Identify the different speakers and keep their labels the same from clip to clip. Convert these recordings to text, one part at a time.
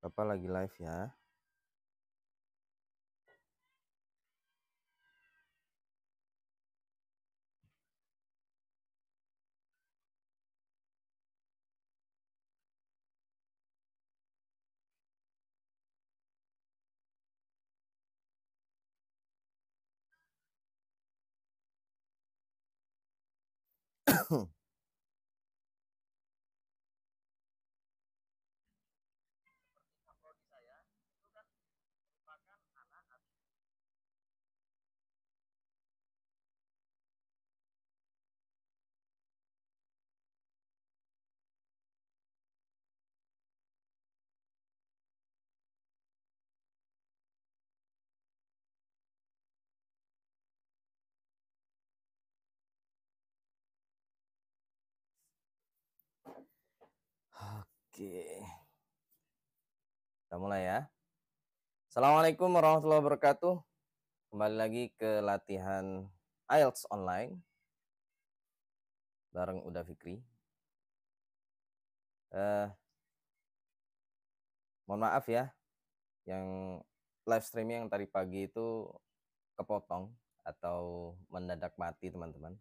Speaker 1: Bapak lagi live ya. Oke, kita mulai ya. Assalamualaikum warahmatullahi wabarakatuh. Kembali lagi ke latihan IELTS online bareng Uda Fikri. Mohon maaf ya, yang live streaming yang tadi pagi itu kepotong atau mendadak mati teman-teman.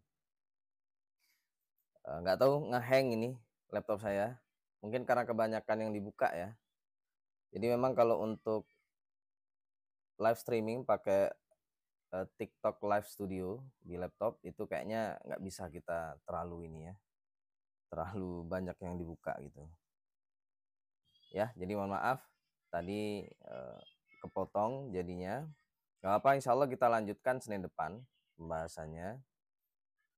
Speaker 1: Nggak tahu ngehang ini laptop saya. Mungkin karena kebanyakan yang dibuka ya. Jadi memang kalau untuk live streaming pakai TikTok Live Studio di laptop itu kayaknya nggak bisa kita terlalu ini ya, terlalu banyak yang dibuka gitu. Ya, jadi mohon maaf tadi kepotong jadinya. Nggak apa, insya Allah kita lanjutkan Senin depan pembahasannya.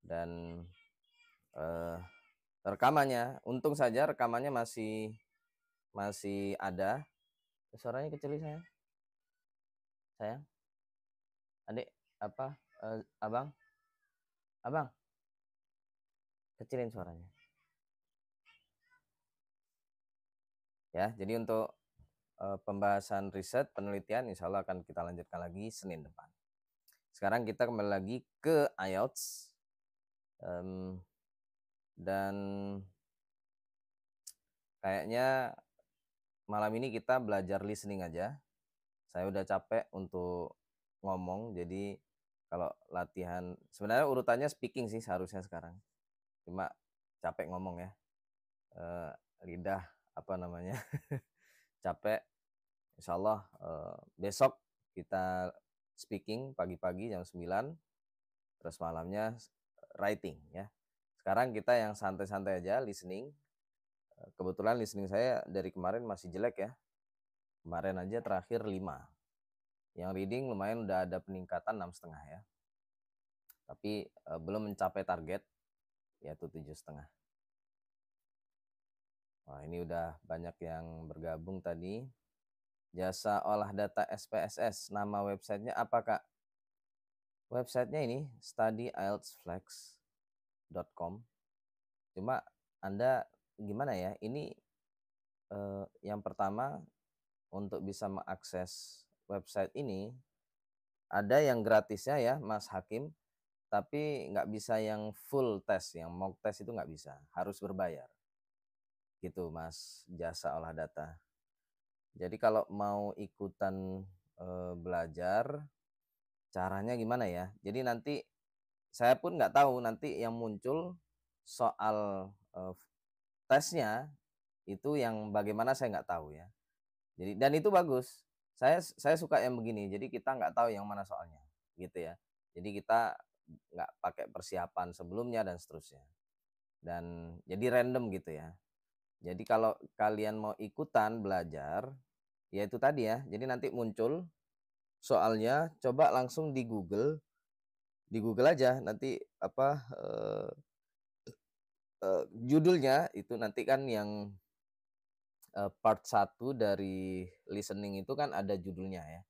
Speaker 1: Dan rekamannya, untung saja rekamannya masih ada. Suaranya kecil sayang, adik, apa, abang, kecilin suaranya. Ya, jadi untuk pembahasan riset penelitian insya Allah akan kita lanjutkan lagi Senin depan. Sekarang kita kembali lagi ke IELTS. Dan kayaknya malam ini kita belajar listening aja. Saya udah capek untuk ngomong, jadi kalau latihan, sebenarnya urutannya speaking sih seharusnya sekarang. Cuma capek ngomong ya. Lidah apa namanya capek. Insya Allah besok kita speaking pagi-pagi jam 9, terus malamnya writing ya. Sekarang kita yang santai-santai aja listening. Kebetulan listening saya dari kemarin masih jelek ya. Kemarin aja terakhir 5. Yang reading lumayan udah ada peningkatan 6,5 ya. Tapi belum mencapai target yaitu 7,5. Wah, ini udah banyak yang bergabung tadi. Jasa olah data SPSS, nama websitenya apa Kak? Websitenya ini studyieltsflex.com. Cuma Anda gimana ya? Ini yang pertama untuk bisa mengakses website ini ada yang gratisnya ya Mas Hakim, tapi nggak bisa yang full test, yang mock test itu nggak bisa, harus berbayar. Gitu Mas Jasa olah data. Jadi kalau mau ikutan belajar, caranya gimana ya? Jadi nanti saya pun nggak tahu nanti yang muncul soal tesnya itu yang bagaimana saya nggak tahu ya. Jadi dan itu bagus. Saya suka yang begini. Jadi kita nggak tahu yang mana soalnya, gitu ya. Jadi kita nggak pakai persiapan sebelumnya dan seterusnya. Dan jadi random gitu ya. Jadi kalau kalian mau ikutan belajar, ya itu tadi ya. Jadi nanti muncul soalnya, coba langsung di Google aja nanti apa judulnya itu nanti kan yang, part satu dari listening itu kan ada judulnya ya,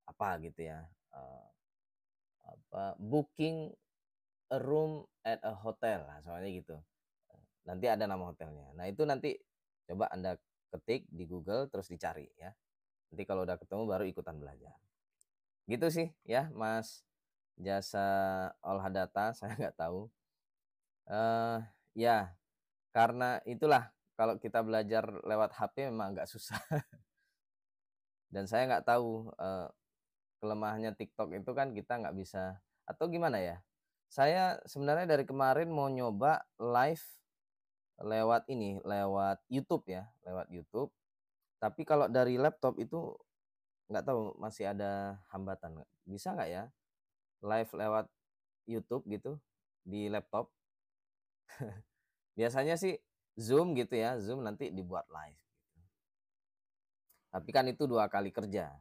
Speaker 1: apa gitu ya, eee, booking a room at a hotel, nah soalnya gitu. Nanti ada nama hotelnya. Nah itu nanti coba Anda ketik di Google terus dicari ya. Nanti kalau udah ketemu baru ikutan belajar. Gitu sih ya Mas jasa olah data, saya nggak tahu. Ya karena itulah kalau kita belajar lewat HP memang agak susah dan saya nggak tahu, kelemahannya TikTok itu kan kita nggak bisa atau gimana ya, saya sebenarnya dari kemarin mau nyoba live lewat ini, lewat YouTube ya, lewat YouTube, tapi kalau dari laptop itu nggak tahu masih ada hambatan nggak, bisa nggak ya live lewat YouTube gitu di laptop? Biasanya sih Zoom gitu ya, Zoom nanti dibuat live, tapi kan itu 2 kali kerja.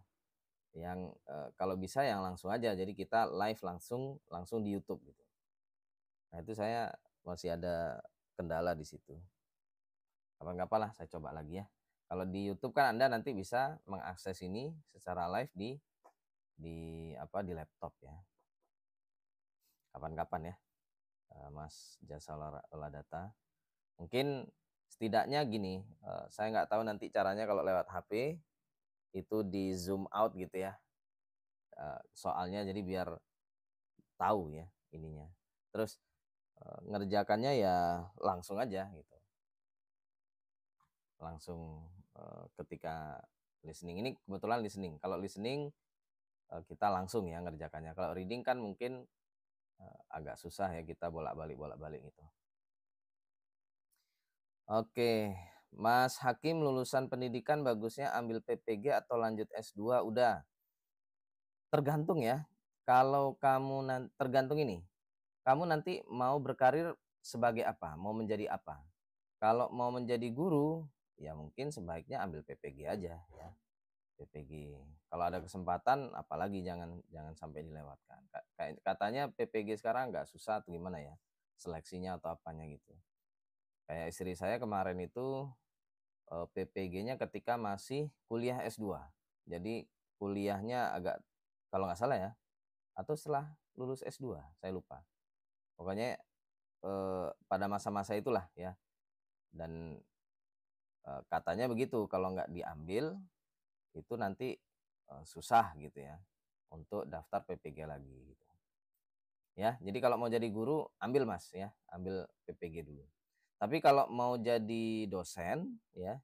Speaker 1: Yang, kalau bisa yang langsung aja, jadi kita live langsung langsung di YouTube gitu. Nah itu saya masih ada kendala di situ. Kapan-kapan lah saya coba lagi ya. Kalau di YouTube kan Anda nanti bisa mengakses ini secara live di di laptop ya. Kapan-kapan ya, Mas jasa olah data. Mungkin setidaknya gini, saya nggak tahu nanti caranya kalau lewat HP itu di zoom out gitu ya, soalnya jadi biar tahu ya ininya. Terus, ngerjakannya ya langsung aja gitu, langsung, ketika listening ini kebetulan listening. Kalau listening, kita langsung ya ngerjakannya. Kalau reading kan mungkin, agak susah ya kita bolak-balik gitu. Oke, Mas Hakim lulusan pendidikan bagusnya ambil PPG atau lanjut S2? Udah, tergantung ya. Kalau kamu tergantung ini, kamu nanti mau berkarir sebagai apa? Mau menjadi apa? Kalau mau menjadi guru, ya mungkin sebaiknya ambil PPG aja ya, PPG. Kalau ada kesempatan apalagi jangan jangan sampai dilewatkan. Kayak katanya PPG sekarang nggak susah atau gimana ya, seleksinya atau apanya gitu. Kayak istri saya kemarin itu, PPG-nya ketika masih kuliah S2. Jadi kuliahnya agak kalau nggak salah ya, atau setelah lulus S2, saya lupa. Pokoknya, pada masa-masa itulah ya dan, katanya begitu kalau nggak diambil itu nanti, susah gitu ya untuk daftar PPG lagi gitu. Ya, jadi kalau mau jadi guru ambil Mas ya, ambil PPG dulu. Tapi kalau mau jadi dosen ya,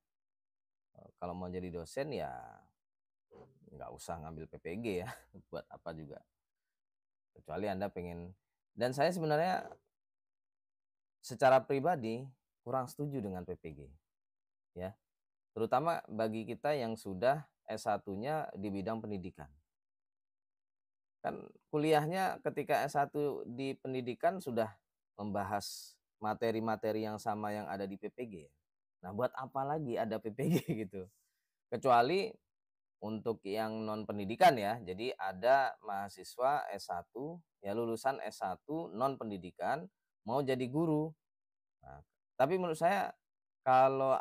Speaker 1: kalau mau jadi dosen ya nggak usah ngambil PPG ya, buat apa juga. Kecuali Anda pengen dan saya sebenarnya secara pribadi kurang setuju dengan PPG ya, terutama bagi kita yang sudah S1-nya di bidang pendidikan. Kan kuliahnya ketika S1 di pendidikan sudah membahas materi-materi yang sama yang ada di PPG ya. Nah, buat apa lagi ada PPG gitu? Kecuali untuk yang non pendidikan ya. Jadi ada mahasiswa S1 ya lulusan S1 non pendidikan mau jadi guru. Nah, tapi menurut saya kalau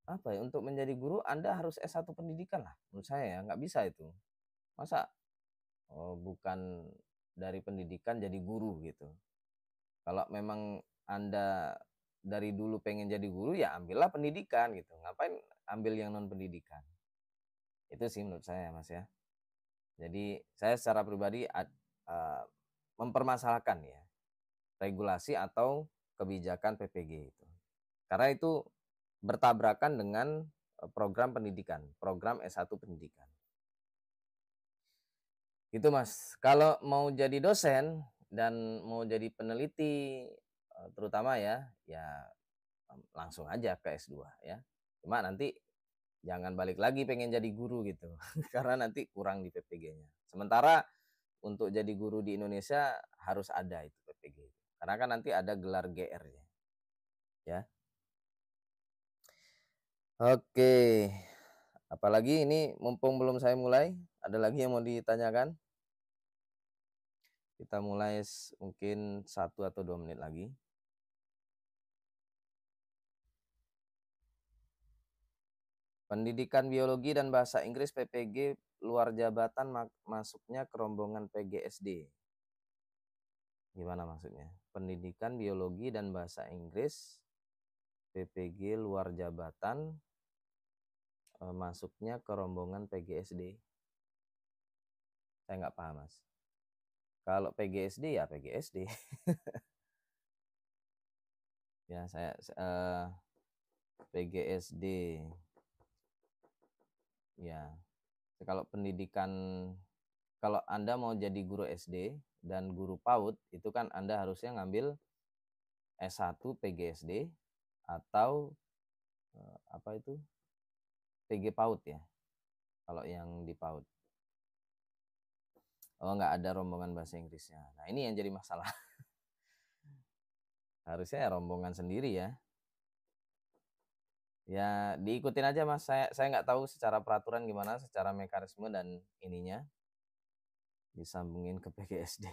Speaker 1: apa ya, untuk menjadi guru Anda harus S1 pendidikan lah menurut saya ya, nggak bisa itu. Masa, bukan dari pendidikan jadi guru gitu. Kalau memang Anda dari dulu pengen jadi guru ya ambillah pendidikan gitu, ngapain ambil yang non pendidikan. Itu sih menurut saya Mas ya. Jadi saya secara pribadi mempermasalahkan ya, regulasi atau kebijakan PPG itu. Karena itu bertabrakan dengan, program pendidikan, program S1 pendidikan. Gitu Mas. Kalau mau jadi dosen dan mau jadi peneliti, terutama ya, ya, langsung aja ke S2 ya. Cuma nanti jangan balik lagi pengen jadi guru gitu, karena nanti kurang di PPG-nya. Sementara untuk jadi guru di Indonesia harus ada itu PPG, karena kan nanti ada gelar GR-nya, ya. Oke, apalagi ini mumpung belum saya mulai, ada lagi yang mau ditanyakan? Kita mulai mungkin 1 atau 2 menit lagi. Pendidikan Biologi dan Bahasa Inggris PPG luar jabatan masuknya ke rombongan PGSD. Gimana maksudnya? Pendidikan Biologi dan Bahasa Inggris PPG luar jabatan masuknya ke rombongan PGSD. Saya nggak paham, Mas. Kalau PGSD ya PGSD. Ya, saya PGSD. Ya. Kalau pendidikan, kalau Anda mau jadi guru SD dan guru PAUD, itu kan Anda harusnya ngambil S1 PGSD atau apa itu? PG PAUD ya. Kalau yang di PAUD. Oh, nggak ada rombongan bahasa Inggrisnya. Nah, ini yang jadi masalah. Harusnya rombongan sendiri ya. Ya, diikutin aja, Mas. Saya nggak tahu secara peraturan gimana, secara mekanisme dan ininya. Disambungin ke PGSD.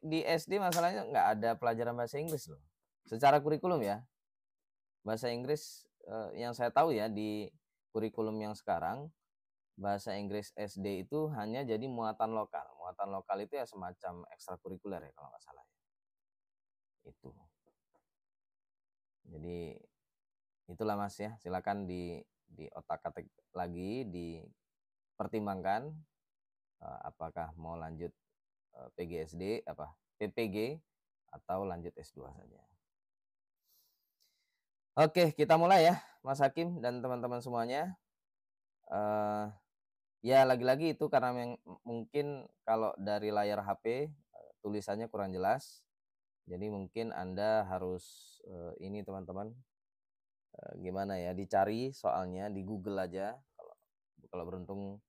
Speaker 1: Di SD masalahnya nggak ada pelajaran bahasa Inggris loh. Secara kurikulum ya. Bahasa Inggris yang saya tahu ya di kurikulum yang sekarang, bahasa Inggris SD itu hanya jadi muatan lokal. Muatan lokal itu ya semacam ekstrakurikuler ya kalau nggak salah ya. Itu. Jadi itulah Mas ya, silakan di otak-atik lagi, dipertimbangkan apakah mau lanjut PGSD PPG atau lanjut S2 saja. Oke, kita mulai ya Mas Hakim dan teman-teman semuanya. Ya lagi-lagi itu karena mungkin kalau dari layar HP tulisannya kurang jelas. Jadi mungkin Anda harus ini teman-teman gimana ya, dicari soalnya di Google aja. Kalau beruntung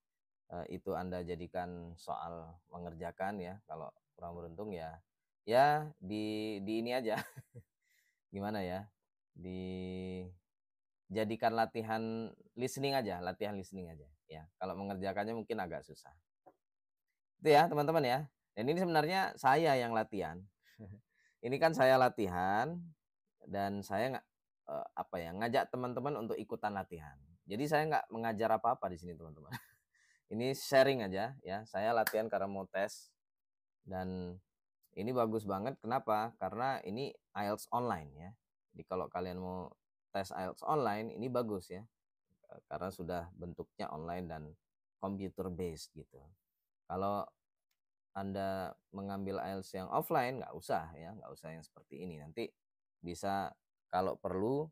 Speaker 1: itu Anda jadikan soal mengerjakan ya. Kalau kurang beruntung ya di ini aja. Gimana ya? Dijadikan latihan listening aja ya. Kalau mengerjakannya mungkin agak susah. Itu ya teman-teman ya. Dan ini sebenarnya saya yang latihan. Ini kan saya latihan dan saya ngajak teman-teman untuk ikutan latihan. Jadi saya nggak mengajar apa-apa di sini teman-teman. Ini sharing aja ya. Saya latihan karena mau tes dan ini bagus banget. Kenapa? Karena ini IELTS online ya. Jadi kalau kalian mau tes IELTS online ini bagus ya. Karena sudah bentuknya online dan computer based gitu. Kalau Anda mengambil IELTS yang offline nggak usah yang seperti ini. Nanti bisa kalau perlu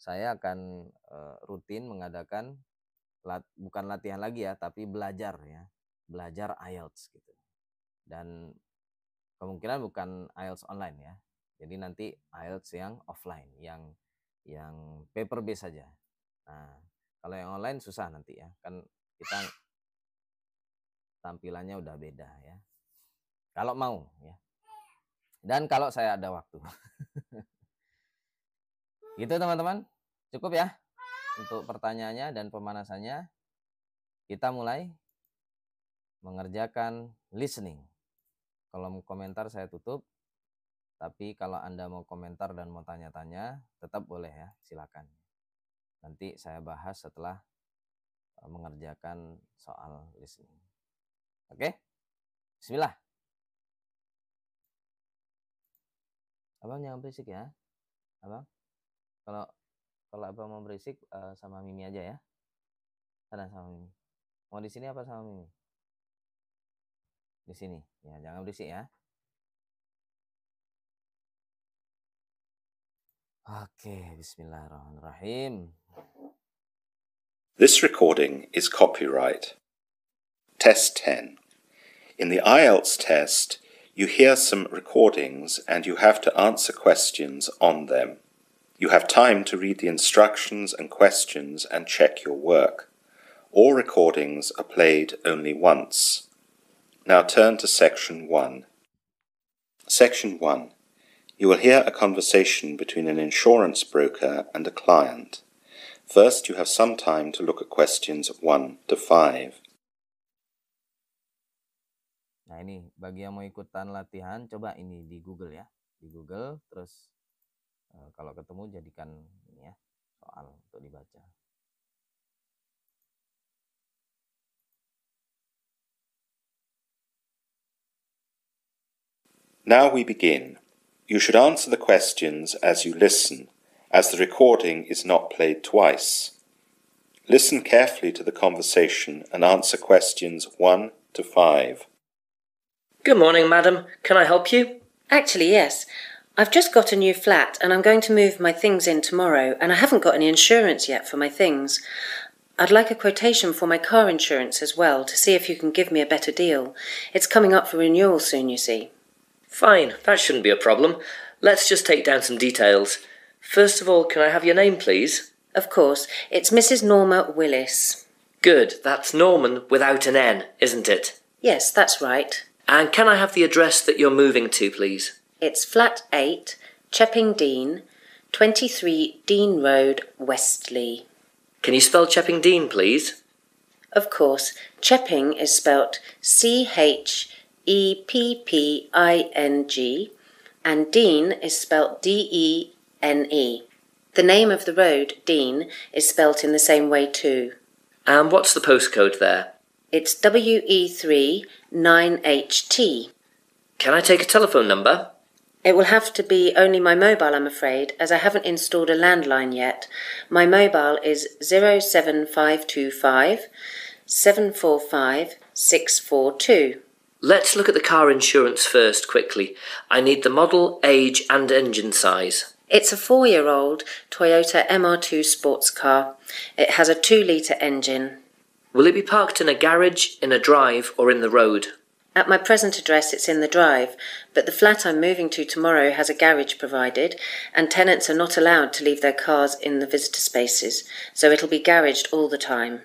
Speaker 1: saya akan rutin mengadakan bukan latihan lagi ya, tapi belajar IELTS gitu. Dan kemungkinan bukan IELTS online ya. Jadi nanti IELTS yang offline, yang paper base saja. Nah, kalau yang online susah nanti ya. Kan kita tampilannya udah beda ya. Kalau mau ya. Dan kalau saya ada waktu. Gitu teman-teman. Cukup ya untuk pertanyaannya dan pemanasannya. Kita mulai mengerjakan listening. Kolom komentar saya tutup. Tapi kalau Anda mau komentar dan mau tanya-tanya, tetap boleh ya, silakan. Nanti saya bahas setelah mengerjakan soal listening. Oke? Bismillah. Abang jangan berisik ya. Abang, kalau Abang mau berisik sama Mimi aja ya. Sana sama Mimi. Mau di sini apa sama Mimi? Di sini. Ya, jangan berisik ya. Oke, bismillahirrahmanirrahim.
Speaker 2: This recording is copyright. Test 10. In the IELTS test, you hear some recordings and you have to answer questions on them. You have time to read the instructions and questions and check your work. All recordings are played only once. Now turn to Section 1. Section 1. You will hear a conversation between an insurance broker and a client. First, you have some time to look at questions 1 to 5.
Speaker 1: Nah ini, bagi yang mau ikutan latihan, coba ini di Google ya. Di Google, terus kalau ketemu jadikan ini ya, soal untuk dibaca.
Speaker 2: Now we begin. You should answer the questions as you listen, as the recording is not played twice. Listen carefully to the conversation and answer questions 1 to 5.
Speaker 3: Good morning, madam. Can I help you?
Speaker 4: Actually, yes. I've just got a new flat and I'm going to move my things in tomorrow and I haven't got any insurance yet for my things. I'd like a quotation for my car insurance as well to see if you can give me a better deal. It's coming up for renewal soon, you see.
Speaker 3: Fine, that shouldn't be a problem. Let's just take down some details. First of all, can I have your name, please?
Speaker 4: Of course. It's Mrs. Norma Willis.
Speaker 3: Good, that's Norman without an N, isn't it?
Speaker 4: Yes, that's right.
Speaker 3: And can I have the address that you're moving to, please?
Speaker 4: It's Flat 8, Chepping Dean, 23 Dean Road, Westley.
Speaker 3: Can you spell Chepping Dean, please?
Speaker 4: Of course. Chepping is spelt Chepping, and Dean is spelt Dene. The name of the road, Dean, is spelt in the same way too.
Speaker 3: And what's the postcode there?
Speaker 4: It's WE3 9HT.
Speaker 3: Can I take a telephone number?
Speaker 4: It will have to be only my mobile, I'm afraid, as I haven't installed a landline yet. My mobile is 07525 745 642.
Speaker 3: Let's look at the car insurance first, quickly. I need the model, age and engine size.
Speaker 4: It's a 4-year-old Toyota MR2 sports car. It has a 2-litre engine.
Speaker 3: Will it be parked in a garage, in a drive or in the road?
Speaker 4: At my present address it's in the drive, but the flat I'm moving to tomorrow has a garage provided, and tenants are not allowed to leave their cars in the visitor spaces, so it'll be garaged all the time.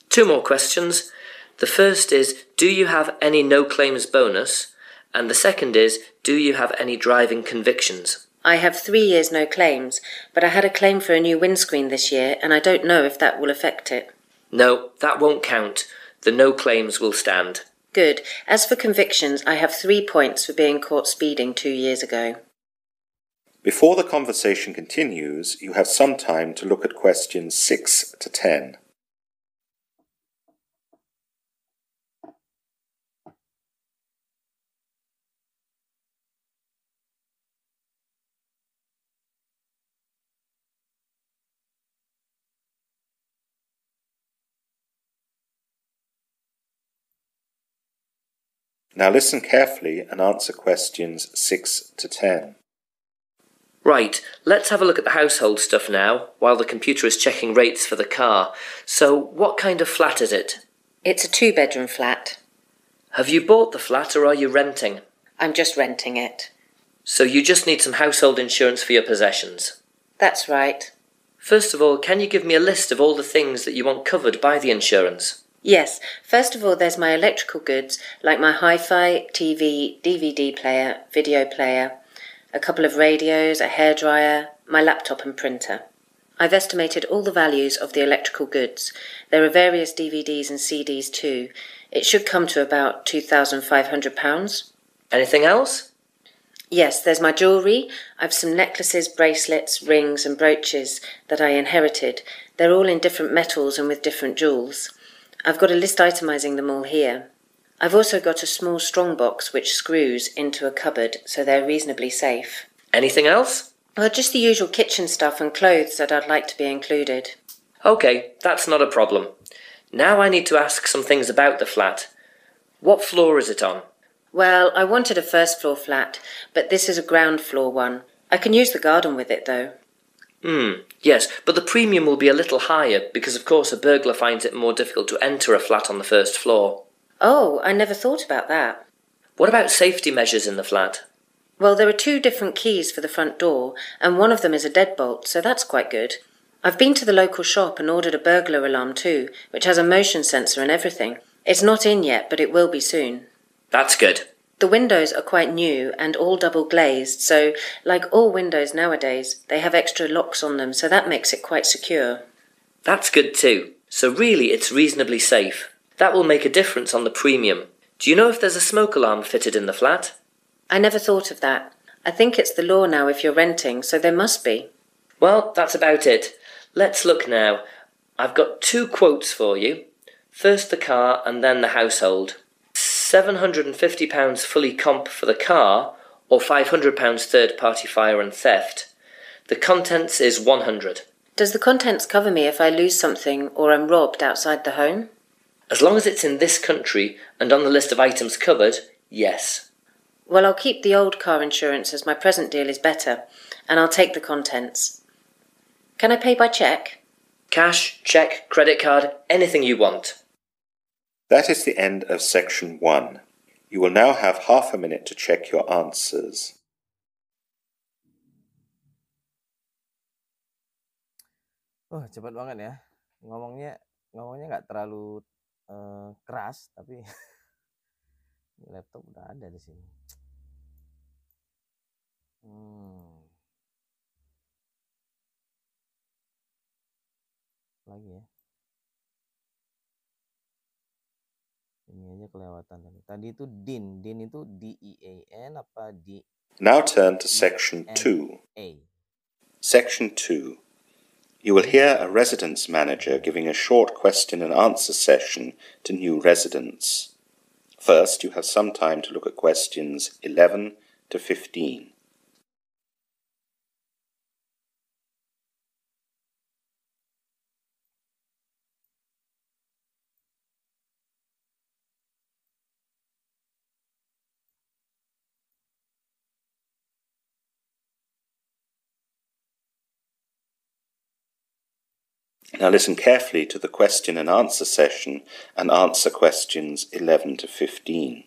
Speaker 3: 2 more questions. The first is, do you have any no-claims bonus? And the second is, do you have any driving convictions?
Speaker 4: I have 3 years no claims, but I had a claim for a new windscreen this year, and I don't know if that will affect it.
Speaker 3: No, that won't count. The no claims will stand.
Speaker 4: Good. As for convictions, I have 3 points for being caught speeding 2 years ago.
Speaker 2: Before the conversation continues, you have some time to look at questions 6 to 10. Now listen carefully and answer questions 6 to 10.
Speaker 3: Right, let's have a look at the household stuff now, while the computer is checking rates for the car. So, what kind of flat is it?
Speaker 4: It's a 2-bedroom flat.
Speaker 3: Have you bought the flat or are you renting?
Speaker 4: I'm just renting it.
Speaker 3: So you just need some household insurance for your possessions?
Speaker 4: That's right.
Speaker 3: First of all, can you give me a list of all the things that you want covered by the insurance?
Speaker 4: Yes. First of all, there's my electrical goods, like my hi-fi, TV, DVD player, video player, a couple of radios, a hairdryer, my laptop and printer. I've estimated all the values of the electrical goods. There are various DVDs and CDs too. It should come to about £2,500.
Speaker 3: Anything else?
Speaker 4: Yes, there's my jewellery. I've some necklaces, bracelets, rings and brooches that I inherited. They're all in different metals and with different jewels. I've got a list itemising them all here. I've also got a small strongbox which screws into a cupboard, so they're reasonably safe.
Speaker 3: Anything else?
Speaker 4: Well, just the usual kitchen stuff and clothes that I'd like to be included.
Speaker 3: OK, that's not a problem. Now I need to ask some things about the flat. What floor is it on?
Speaker 4: Well, I wanted a first-floor flat, but this is a ground-floor one. I can use the garden with it, though.
Speaker 3: Yes, but the premium will be a little higher because, of course, a burglar finds it more difficult to enter a flat on the first floor.
Speaker 4: Oh, I never thought about that.
Speaker 3: What about safety measures in the flat?
Speaker 4: Well, there are 2 different keys for the front door, and one of them is a deadbolt, so that's quite good. I've been to the local shop and ordered a burglar alarm too, which has a motion sensor and everything. It's not in yet, but it will be soon.
Speaker 3: That's good.
Speaker 4: The windows are quite new and all double glazed, so, like all windows nowadays, they have extra locks on them, so that makes it quite secure.
Speaker 3: That's good too. So really, it's reasonably safe. That will make a difference on the premium. Do you know if there's a smoke alarm fitted in the flat?
Speaker 4: I never thought of that. I think it's the law now if you're renting, so there must be.
Speaker 3: Well, that's about it. Let's look now. I've got 2 quotes for you. First the car and then the household. £750 fully comp for the car, or £500 third-party fire and theft. The contents is £100.
Speaker 4: Does the contents cover me if I lose something or am robbed outside the home?
Speaker 3: As long as it's in this country and on the list of items covered, yes.
Speaker 4: Well, I'll keep the old car insurance as my present deal is better, and I'll take the contents. Can I pay by cheque?
Speaker 3: Cash, cheque, credit card, anything you want.
Speaker 2: That is the end of section 1. You will now have half a minute to check your answers.
Speaker 1: Oh, cepat banget ya. Ngomongnya nggak terlalu keras, tapi laptop udah ada di sini. Lagi ya. Ini aja kelewatan tadi. Tadi itu DIN. DIN itu D-E-A-N apa D?
Speaker 2: Now turn to section 2. Section 2. You will hear a residence manager giving a short question and answer session to new residents. First, you have some time to look at questions 11 to 15. Now listen carefully to the question and answer session and answer questions 11 to 15.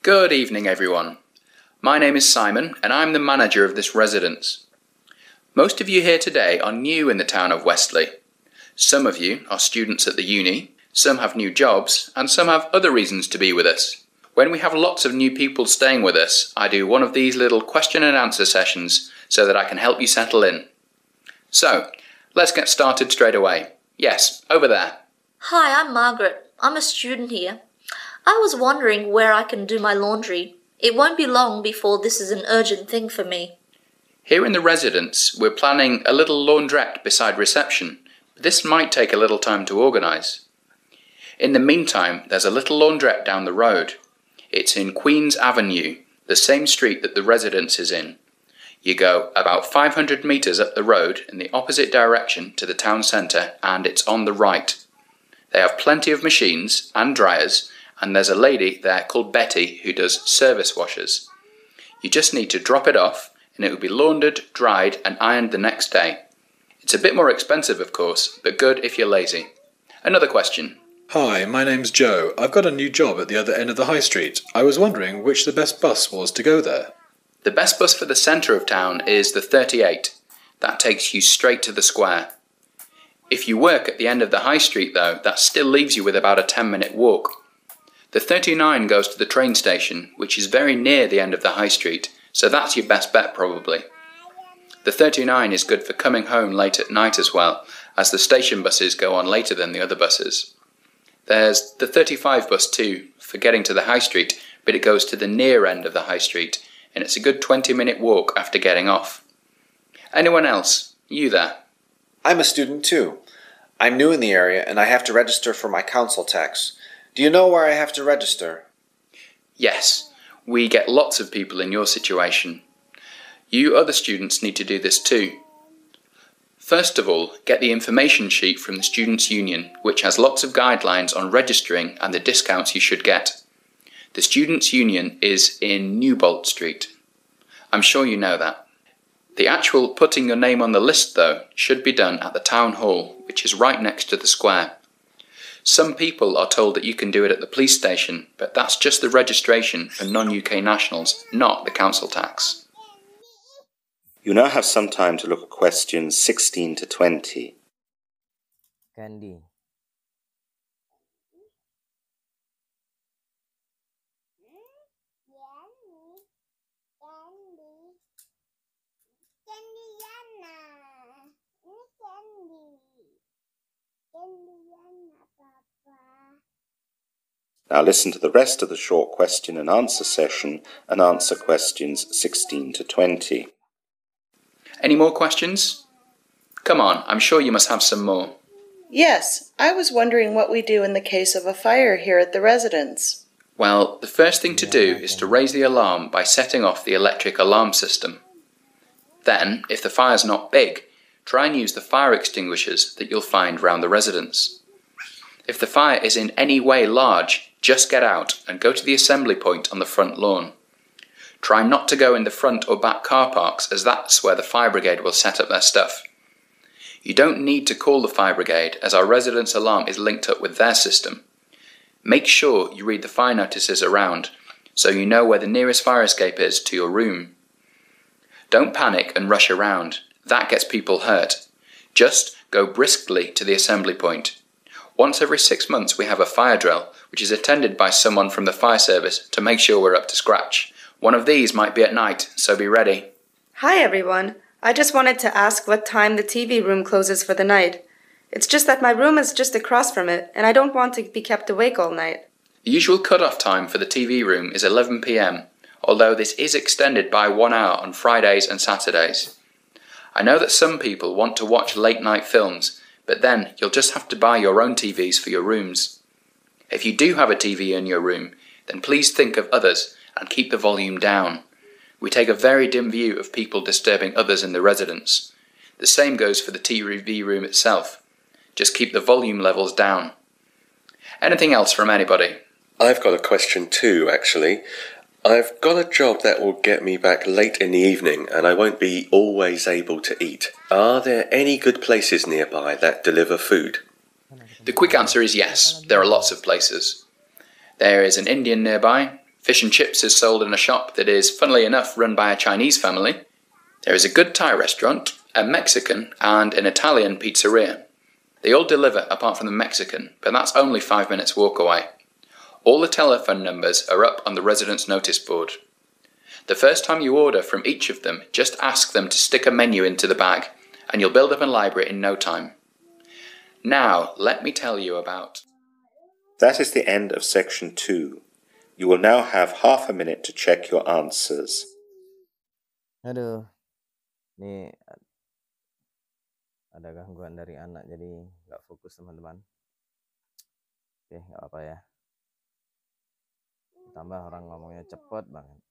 Speaker 5: Good evening, everyone. My name is Simon, and I'm the manager of this residence. Most of you here today are new in the town of Westley. Some of you are students at the uni, some have new jobs, and some have other reasons to be with us. When we have lots of new people staying with us, I do one of these little question and answer sessions so that I can help you settle in. So, let's get started straight away. Yes, over there.
Speaker 6: Hi, I'm Margaret. I'm a student here. I was wondering where I can do my laundry. It won't be long before this is an urgent thing for me.
Speaker 5: Here in the residence, we're planning a little laundrette beside reception, but this might take a little time to organise. In the meantime, there's a little laundrette down the road. It's in Queen's Avenue, the same street that the residence is in. You go about 500 metres up the road in the opposite direction to the town centre, and it's on the right. They have plenty of machines and dryers, and there's a lady there called Betty who does service washes. You just need to drop it off, and it will be laundered, dried and ironed the next day. It's a bit more expensive, of course, but good if you're lazy. Another question.
Speaker 7: Hi, my name's Joe. I've got a new job at the other end of the high street. I was wondering which the best bus was to go there.
Speaker 5: The best bus for the centre of town is the 38. That takes you straight to the square. If you work at the end of the high street though, that still leaves you with about a 10-minute walk. The 39 goes to the train station, which is very near the end of the high street, so that's your best bet probably. The 39 is good for coming home late at night as well, as the station buses go on later than the other buses. There's the 35 bus too, for getting to the high street, but it goes to the near end of the high street, and it's a good 20-minute walk after getting off. Anyone else? You there?
Speaker 8: I'm a student too. I'm new in the area and I have to register for my council tax. Do you know where I have to register?
Speaker 5: Yes, we get lots of people in your situation. You other students need to do this too. First of all, get the information sheet from the Students' Union, which has lots of guidelines on registering and the discounts you should get. The Students' Union is in Newbolt Street. I'm sure you know that. The actual putting your name on the list, though, should be done at the town hall, which is right next to the square. Some people are told that you can do it at the police station, but that's just the registration for non-UK nationals, not the council tax.
Speaker 2: You now have some time to look at questions 16 to 20.
Speaker 1: Candy.
Speaker 2: Now listen to the rest of the short question and answer session and answer questions 16 to 20.
Speaker 5: Any more questions? Come on, I'm sure you must have some more.
Speaker 9: Yes, I was wondering what we do in the case of a fire here at the residence.
Speaker 5: Well, the first thing to do is to raise the alarm by setting off the electric alarm system. Then, if the fire's not big, try and use the fire extinguishers that you'll find round the residence. If the fire is in any way large, just get out and go to the assembly point on the front lawn. Try not to go in the front or back car parks, as that's where the fire brigade will set up their stuff. You don't need to call the fire brigade, as our residence alarm is linked up with their system. Make sure you read the fire notices around, so you know where the nearest fire escape is to your room. Don't panic and rush around, that gets people hurt. Just go briskly to the assembly point. Once every 6 months we have a fire drill, which is attended by someone from the fire service to make sure we're up to scratch. One of these might be at night, so be ready.
Speaker 9: Hi everyone, I just wanted to ask what time the TV room closes for the night. It's just that my room is just across from it, and I don't want to be kept awake all night.
Speaker 5: The usual cut-off time for the TV room is 11 p.m, although this is extended by 1 hour on Fridays and Saturdays. I know that some people want to watch late-night films, but then you'll just have to buy your own TVs for your rooms. If you do have a TV in your room, then please think of others and keep the volume down. We take a very dim view of people disturbing others in the residence. The same goes for the TV room itself. Just keep the volume levels down. Anything else from anybody?
Speaker 10: I've got a question too, actually. I've got a job that will get me back late in the evening and I won't be always able to eat. Are there any good places nearby that deliver food?
Speaker 5: The quick answer is yes, there are lots of places. There is an Indian nearby. Fish and chips is sold in a shop that is, funnily enough, run by a Chinese family. There is a good Thai restaurant, a Mexican and an Italian pizzeria. They all deliver apart from the Mexican, but that's only 5 minutes walk away. All the telephone numbers are up on the residence notice board. The first time you order from each of them, just ask them to stick a menu into the bag, and you'll build up a library in no time. Now, let me tell you about...
Speaker 2: That is the end of section 2. You will now have half a minute to check your answers.
Speaker 1: Aduh, ini ada gangguan dari anak jadi nggak fokus teman-teman. Oke, nggak apa ya. Tambah orang ngomongnya cepet banget.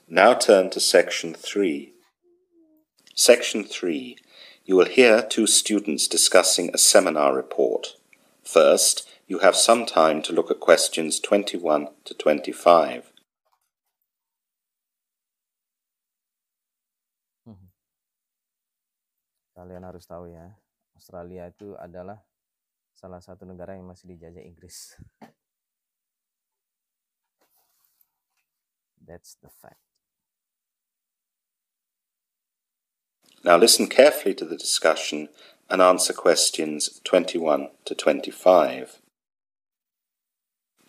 Speaker 2: Now turn to section 3. Section 3. You will hear 2 students discussing a seminar report. First, you have some time to look at questions 21 to 25.
Speaker 1: Kalian harus tahu ya, Australia itu adalah salah satu negara yang masih dijajah Inggris. That's the fact.
Speaker 2: Now listen carefully to the discussion and answer questions 21 to 25.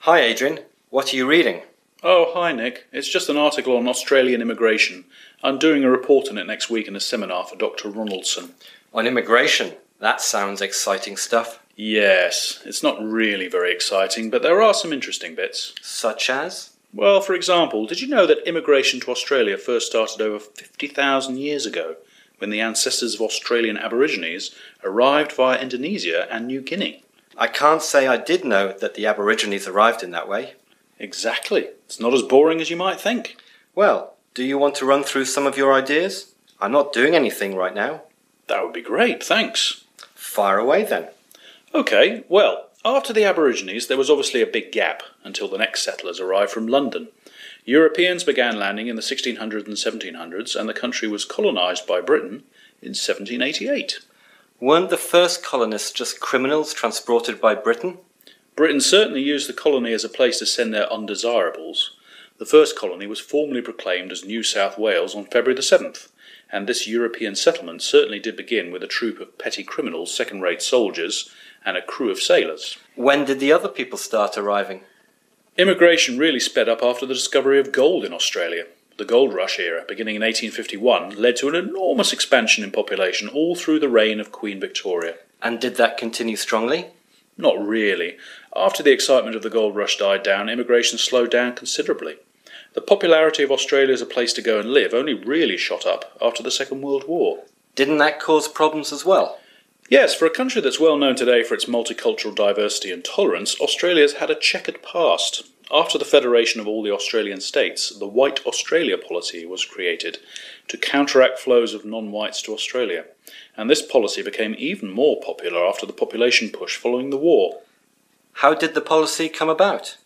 Speaker 11: Hi Adrian, what are you reading?
Speaker 7: Oh, hi Nick. It's just an article on Australian immigration. I'm doing a report on it next week in a seminar for Dr. Ronaldson.
Speaker 11: On immigration? That sounds exciting stuff.
Speaker 7: Yes, it's not really very exciting, but there are some interesting bits.
Speaker 11: Such as?
Speaker 7: Well, for example, did you know that immigration to Australia first started over 50,000 years ago, when the ancestors of Australian Aborigines arrived via Indonesia and New Guinea?
Speaker 11: I can't say I did know that the Aborigines arrived in that way.
Speaker 7: Exactly. It's not as boring as you might think.
Speaker 11: Well, do you want to run through some of your ideas? I'm not doing anything right now.
Speaker 7: That would be great, thanks.
Speaker 11: Fire away then.
Speaker 7: OK, well, after the Aborigines there was obviously a big gap until the next settlers arrived from London. Europeans began landing in the 1600s and 1700s, and the country was colonised by Britain in 1788.
Speaker 11: Weren't the first colonists just criminals transported by Britain?
Speaker 7: Britain certainly used the colony as a place to send their undesirables. The first colony was formally proclaimed as New South Wales on February the 7th, and this European settlement certainly did begin with a troop of petty criminals, second-rate soldiers, and a crew of sailors.
Speaker 11: When did the other people start arriving?
Speaker 7: Immigration really sped up after the discovery of gold in Australia. The gold rush era, beginning in 1851, led to an enormous expansion in population all through the reign of Queen Victoria.
Speaker 11: And did that continue strongly?
Speaker 7: Not really. After the excitement of the gold rush died down, immigration slowed down considerably. The popularity of Australia as a place to go and live only really shot up after the Second World War.
Speaker 11: Didn't that cause problems as well?
Speaker 7: Yes, for a country that's well known today for its multicultural diversity and tolerance, Australia's had a checkered past. After the federation of all the Australian states, the White Australia policy was created to counteract flows of non-whites to Australia, and this policy became even more popular after the population push following the war.
Speaker 11: How did the policy come about?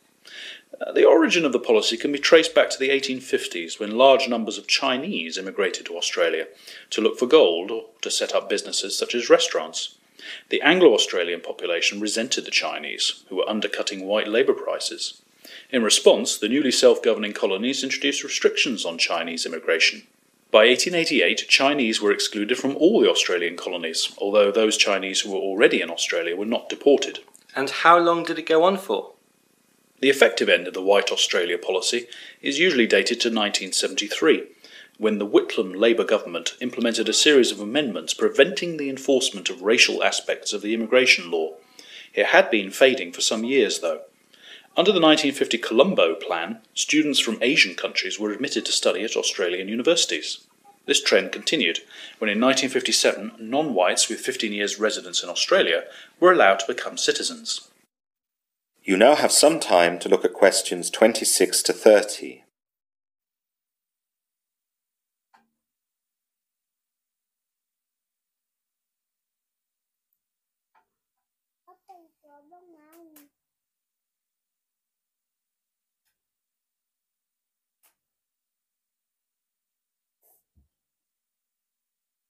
Speaker 7: The origin of the policy can be traced back to the 1850s, when large numbers of Chinese immigrated to Australia to look for gold or to set up businesses such as restaurants. The Anglo-Australian population resented the Chinese, who were undercutting white labour prices. In response, the newly self-governing colonies introduced restrictions on Chinese immigration. By 1888, Chinese were excluded from all the Australian colonies, although those Chinese who were already in Australia were not deported.
Speaker 11: And how long did it go on for?
Speaker 7: The effective end of the White Australia policy is usually dated to 1973, when the Whitlam Labour government implemented a series of amendments preventing the enforcement of racial aspects of the immigration law. It had been fading for some years, though. Under the 1950 Colombo Plan, students from Asian countries were admitted to study at Australian universities. This trend continued when in 1957 non-whites with 15 years residence in Australia were allowed to become citizens.
Speaker 2: You now have some time to look at questions 26 to 30.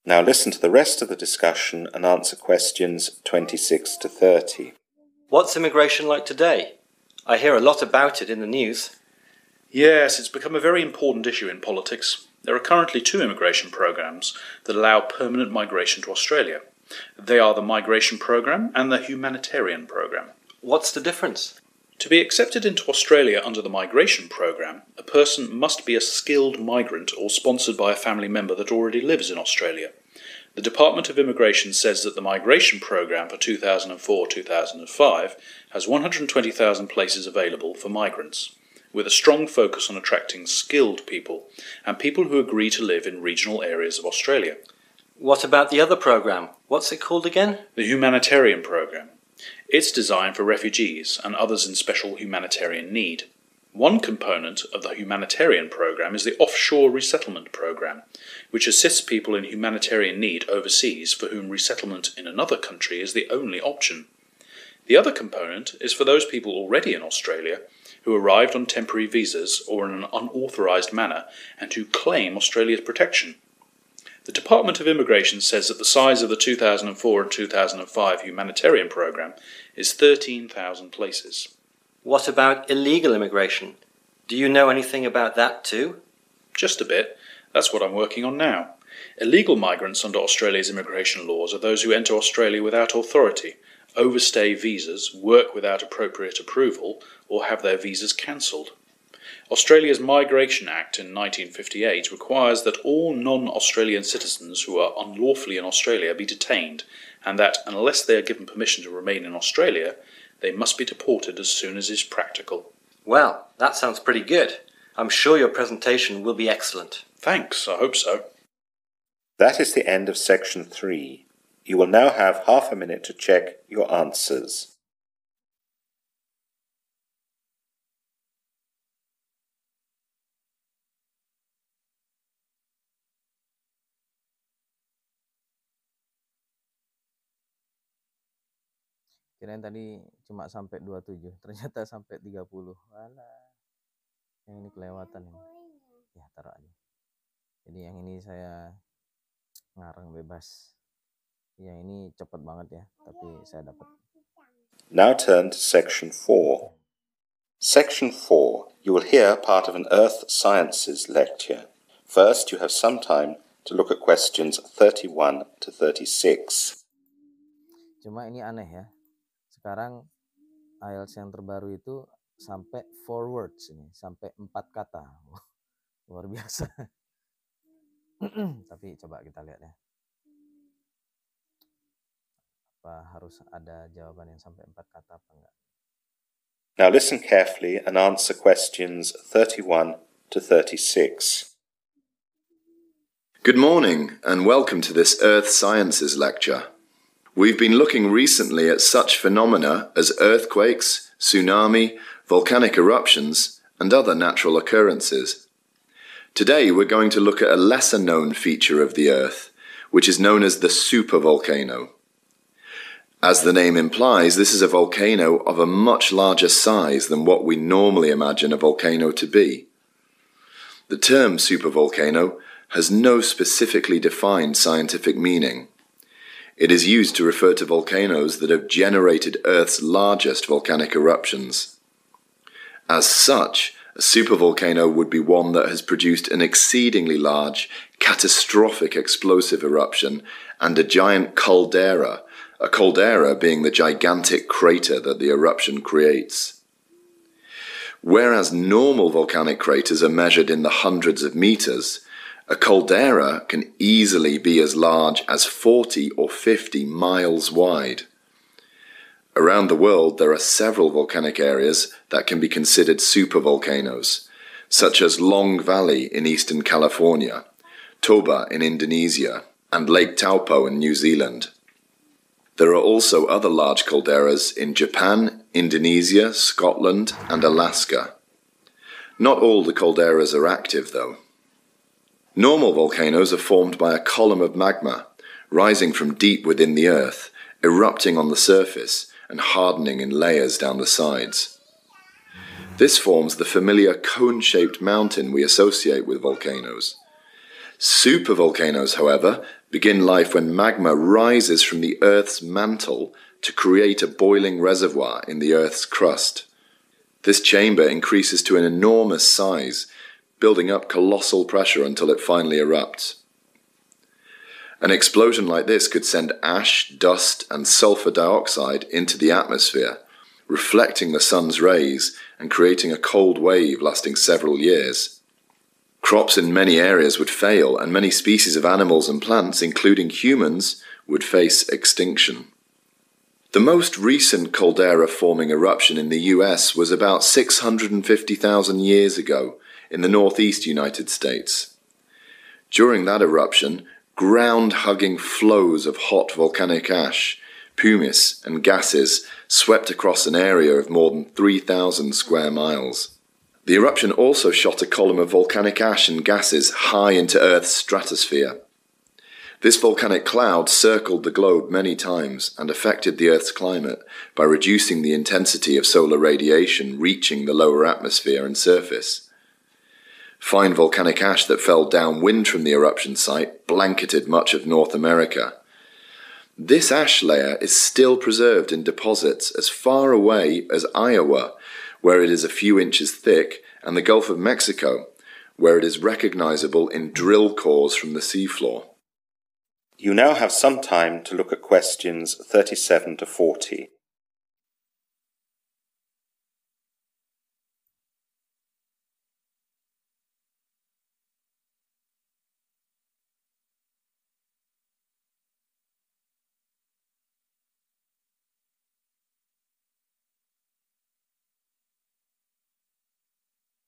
Speaker 2: Now listen to the rest of the discussion and answer questions 26 to 30.
Speaker 11: What's immigration like today? I hear a lot about it in the news.
Speaker 7: Yes, it's become a very important issue in politics. There are currently 2 immigration programs that allow permanent migration to Australia. They are the Migration Program and the Humanitarian Program.
Speaker 11: What's the difference?
Speaker 7: To be accepted into Australia under the Migration Program, a person must be a skilled migrant or sponsored by a family member that already lives in Australia. The Department of Immigration says that the Migration Program for 2004-2005 has 120,000 places available for migrants, with a strong focus on attracting skilled people and people who agree to live in regional areas of Australia.
Speaker 11: What about the other program? What's it called again?
Speaker 7: The Humanitarian Program. It's designed for refugees and others in special humanitarian need. One component of the humanitarian program is the Offshore Resettlement Program, which assists people in humanitarian need overseas for whom resettlement in another country is the only option. The other component is for those people already in Australia who arrived on temporary visas or in an unauthorised manner and who claim Australia's protection. The Department of Immigration says that the size of the 2004 and 2005 humanitarian program is 13,000 places.
Speaker 11: What about illegal immigration? Do you know anything about that too?
Speaker 7: Just a bit. That's what I'm working on now. Illegal migrants under Australia's immigration laws are those who enter Australia without authority, overstay visas, work without appropriate approval, or have their visas cancelled. Australia's Migration Act in 1958 requires that all non-Australian citizens who are unlawfully in Australia be detained, and that unless they are given permission to remain in Australia, they must be deported as soon as is practical.
Speaker 11: Well, that sounds pretty good. I'm sure your presentation will be excellent.
Speaker 7: Thanks, I hope so.
Speaker 2: That is the end of section 3. You will now have half a minute to check your answers.
Speaker 1: Kirain tadi cuma sampai 27, ternyata sampai 30. Walah. Yang ini kelewatan ini. Ya, taruh aja. Jadi yang ini saya ngarang bebas. Yang ini cepet banget ya, tapi saya dapat.
Speaker 2: Now turn to section 4. Section 4. You will hear part of an Earth Sciences lecture. First, you have some time to look at questions 31 to 36.
Speaker 1: Cuma ini aneh ya. Sekarang IELTS yang terbaru itu sampai 4 words ini, sampai 4 kata. Luar biasa. Tapi coba kita lihat ya. Apa harus ada jawaban yang sampai 4 kata apa enggak?
Speaker 2: Now listen carefully and answer questions 31 to 36.
Speaker 12: Good morning and welcome to this Earth Sciences lecture. We've been looking recently at such phenomena as earthquakes, tsunami, volcanic eruptions, and other natural occurrences. Today we're going to look at a lesser-known feature of the Earth, which is known as the supervolcano. As the name implies, this is a volcano of a much larger size than what we normally imagine a volcano to be. The term supervolcano has no specifically defined scientific meaning. It is used to refer to volcanoes that have generated Earth's largest volcanic eruptions. As such, a supervolcano would be one that has produced an exceedingly large, catastrophic explosive eruption and a giant caldera, a caldera being the gigantic crater that the eruption creates. Whereas normal volcanic craters are measured in the hundreds of meters, a caldera can easily be as large as 40 or 50 miles wide. Around the world, there are several volcanic areas that can be considered supervolcanoes, such as Long Valley in eastern California, Toba in Indonesia, and Lake Taupo in New Zealand. There are also other large calderas in Japan, Indonesia, Scotland, and Alaska. Not all the calderas are active, though. Normal volcanoes are formed by a column of magma, rising from deep within the earth, erupting on the surface, and hardening in layers down the sides. This forms the familiar cone-shaped mountain we associate with volcanoes. Supervolcanoes, however, begin life when magma rises from the Earth's mantle to create a boiling reservoir in the Earth's crust. This chamber increases to an enormous size, building up colossal pressure until it finally erupts. An explosion like this could send ash, dust, and sulfur dioxide into the atmosphere, reflecting the sun's rays and creating a cold wave lasting several years. Crops in many areas would fail, and many species of animals and plants, including humans, would face extinction. The most recent caldera-forming eruption in the US was about 650,000 years ago in the northeast United States. During that eruption, ground-hugging flows of hot volcanic ash, pumice, and gases swept across an area of more than 3,000 square miles. The eruption also shot a column of volcanic ash and gases high into Earth's stratosphere. This volcanic cloud circled the globe many times and affected the Earth's climate by reducing the intensity of solar radiation reaching the lower atmosphere and surface. Fine volcanic ash that fell downwind from the eruption site blanketed much of North America. This ash layer is still preserved in deposits as far away as Iowa, where it is a few inches thick, and the Gulf of Mexico, where it is recognizable in drill cores from the seafloor.
Speaker 2: You now have some time to look at questions 37 to 40.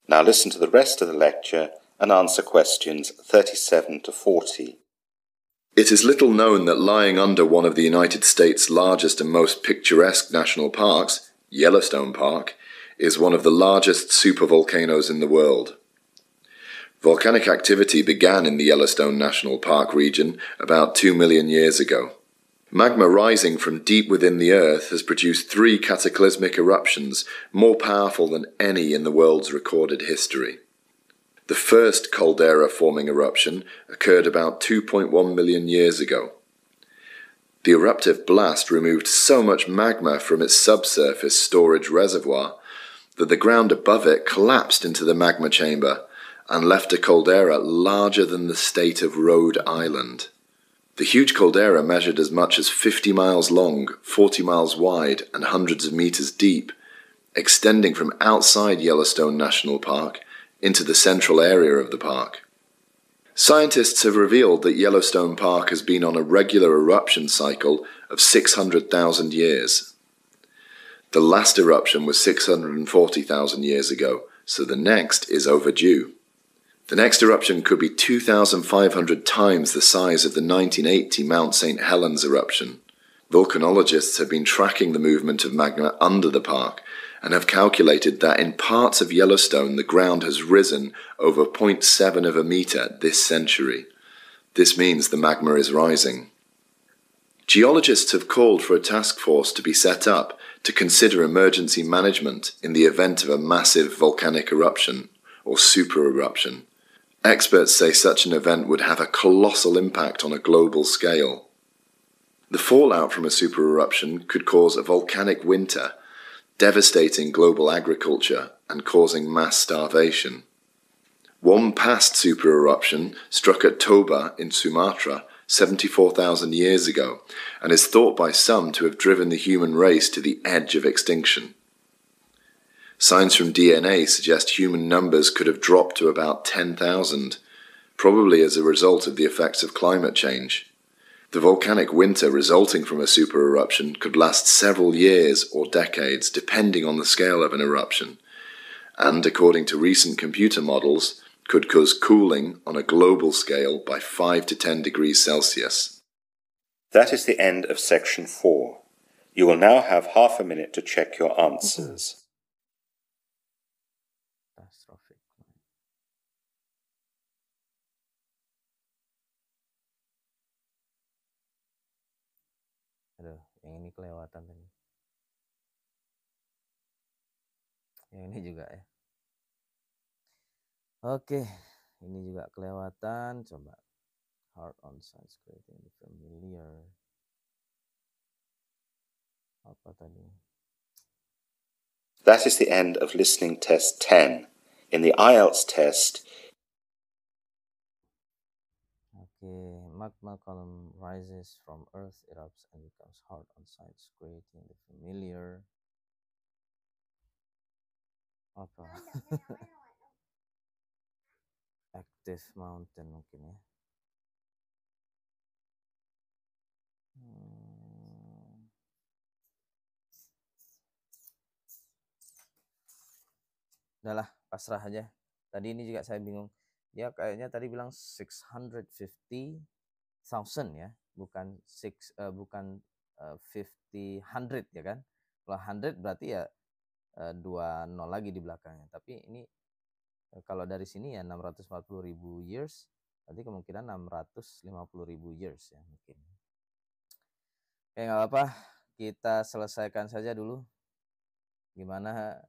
Speaker 2: Now listen to the rest of the lecture and answer questions 37 to 40.
Speaker 12: It is little known that lying under one of the United States' largest and most picturesque national parks, Yellowstone Park, is one of the largest supervolcanoes in the world. Volcanic activity began in the Yellowstone National Park region about 2 million years ago. Magma rising from deep within the Earth has produced 3 cataclysmic eruptions more powerful than any in the world's recorded history. The first caldera-forming eruption occurred about 2.1 million years ago. The eruptive blast removed so much magma from its subsurface storage reservoir that the ground above it collapsed into the magma chamber and left a caldera larger than the state of Rhode Island. The huge caldera measured as much as 50 miles long, 40 miles wide, and hundreds of meters deep, extending from outside Yellowstone National Park into the central area of the park. Scientists have revealed that Yellowstone Park has been on a regular eruption cycle of 600,000 years. The last eruption was 640,000 years ago, so the next is overdue. The next eruption could be 2,500 times the size of the 1980 Mount St. Helens eruption. Volcanologists have been tracking the movement of magma under the park and have calculated that in parts of Yellowstone the ground has risen over 0.7 of a metre this century. This means the magma is rising. Geologists have called for a task force to be set up to consider emergency management in the event of a massive volcanic eruption or supereruption. Experts say such an event would have a colossal impact on a global scale. The fallout from a supereruption could cause a volcanic winter, devastating global agriculture and causing mass starvation. One past supereruption struck at Toba in Sumatra 74,000 years ago and is thought by some to have driven the human race to the edge of extinction. Signs from DNA suggest human numbers could have dropped to about 10,000, probably as a result of the effects of climate change. The volcanic winter resulting from a supereruption could last several years or decades, depending on the scale of an eruption, and, according to recent computer models, could cause cooling on a global scale by 5 to 10 degrees Celsius.
Speaker 2: That is the end of section 4. You will now have half a minute to check your answers.
Speaker 1: Catastrophic. Aduh, yang ini kelewatan tadi. Yang ini juga ya. Oke, ini juga kelewatan. Coba hard on science creating the familiar. Apa tadi?
Speaker 2: That is the end of listening test 10. In the IELTS test,
Speaker 1: Magma column rises from Earth, erupts, and becomes hard on sites, creating the familiar. Apa? Active mountain mungkin ya. Udahlah, pasrah aja. Tadi ini juga saya bingung. Dia kayaknya tadi bilang 650,000 ya, bukan 50 100 ya kan? Kalau 100 berarti ya 2 nol lagi di belakangnya. Tapi ini kalau dari sini ya 640,000 years, berarti kemungkinan 650,000 years ya mungkin. Oke, nggak apa-apa, kita selesaikan saja dulu. Gimana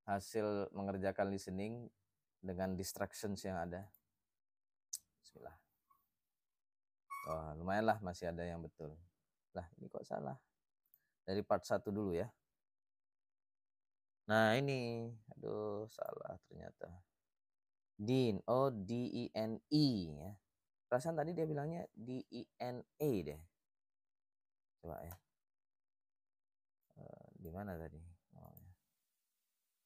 Speaker 1: hasil mengerjakan listening dengan distractions yang ada. Bismillah. Wah, lumayan lah, masih ada yang betul. Lah, ini kok salah. Dari part 1 dulu ya. Nah, ini. Aduh, salah ternyata. Dean. Oh, D-E-N-E ya. Perasaan tadi dia bilangnya D-E-N-A deh. Coba ya. Di mana tadi? Oh, ya.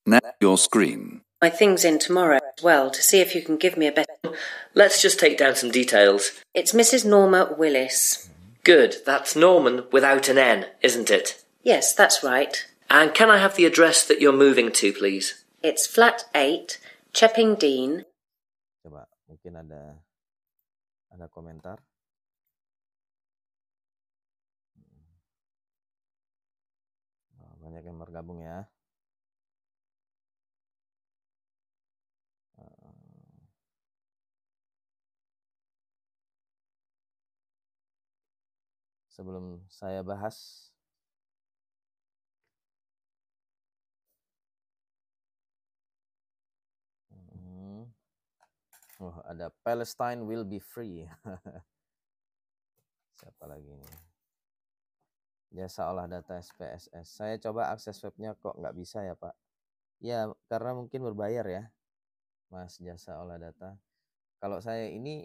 Speaker 13: Now your screen.
Speaker 4: My things in tomorrow as well to see if you can give me a better.
Speaker 3: Let's just take down some details.
Speaker 4: It's Mrs. Norma Willis.
Speaker 3: Good, that's Norman without an N, isn't it?
Speaker 4: Yes, that's right.
Speaker 3: And can I have the address that you're moving to, please?
Speaker 4: It's flat 8, Chepping Dean.
Speaker 1: Coba, mungkin ada komentar. Banyak yang bergabung ya. Sebelum saya bahas, ada Palestine will be free. Siapa lagi nih? Jasa olah data SPSS. Saya coba akses webnya kok nggak bisa ya Pak. Ya karena mungkin berbayar ya, Mas jasa olah data. Kalau saya ini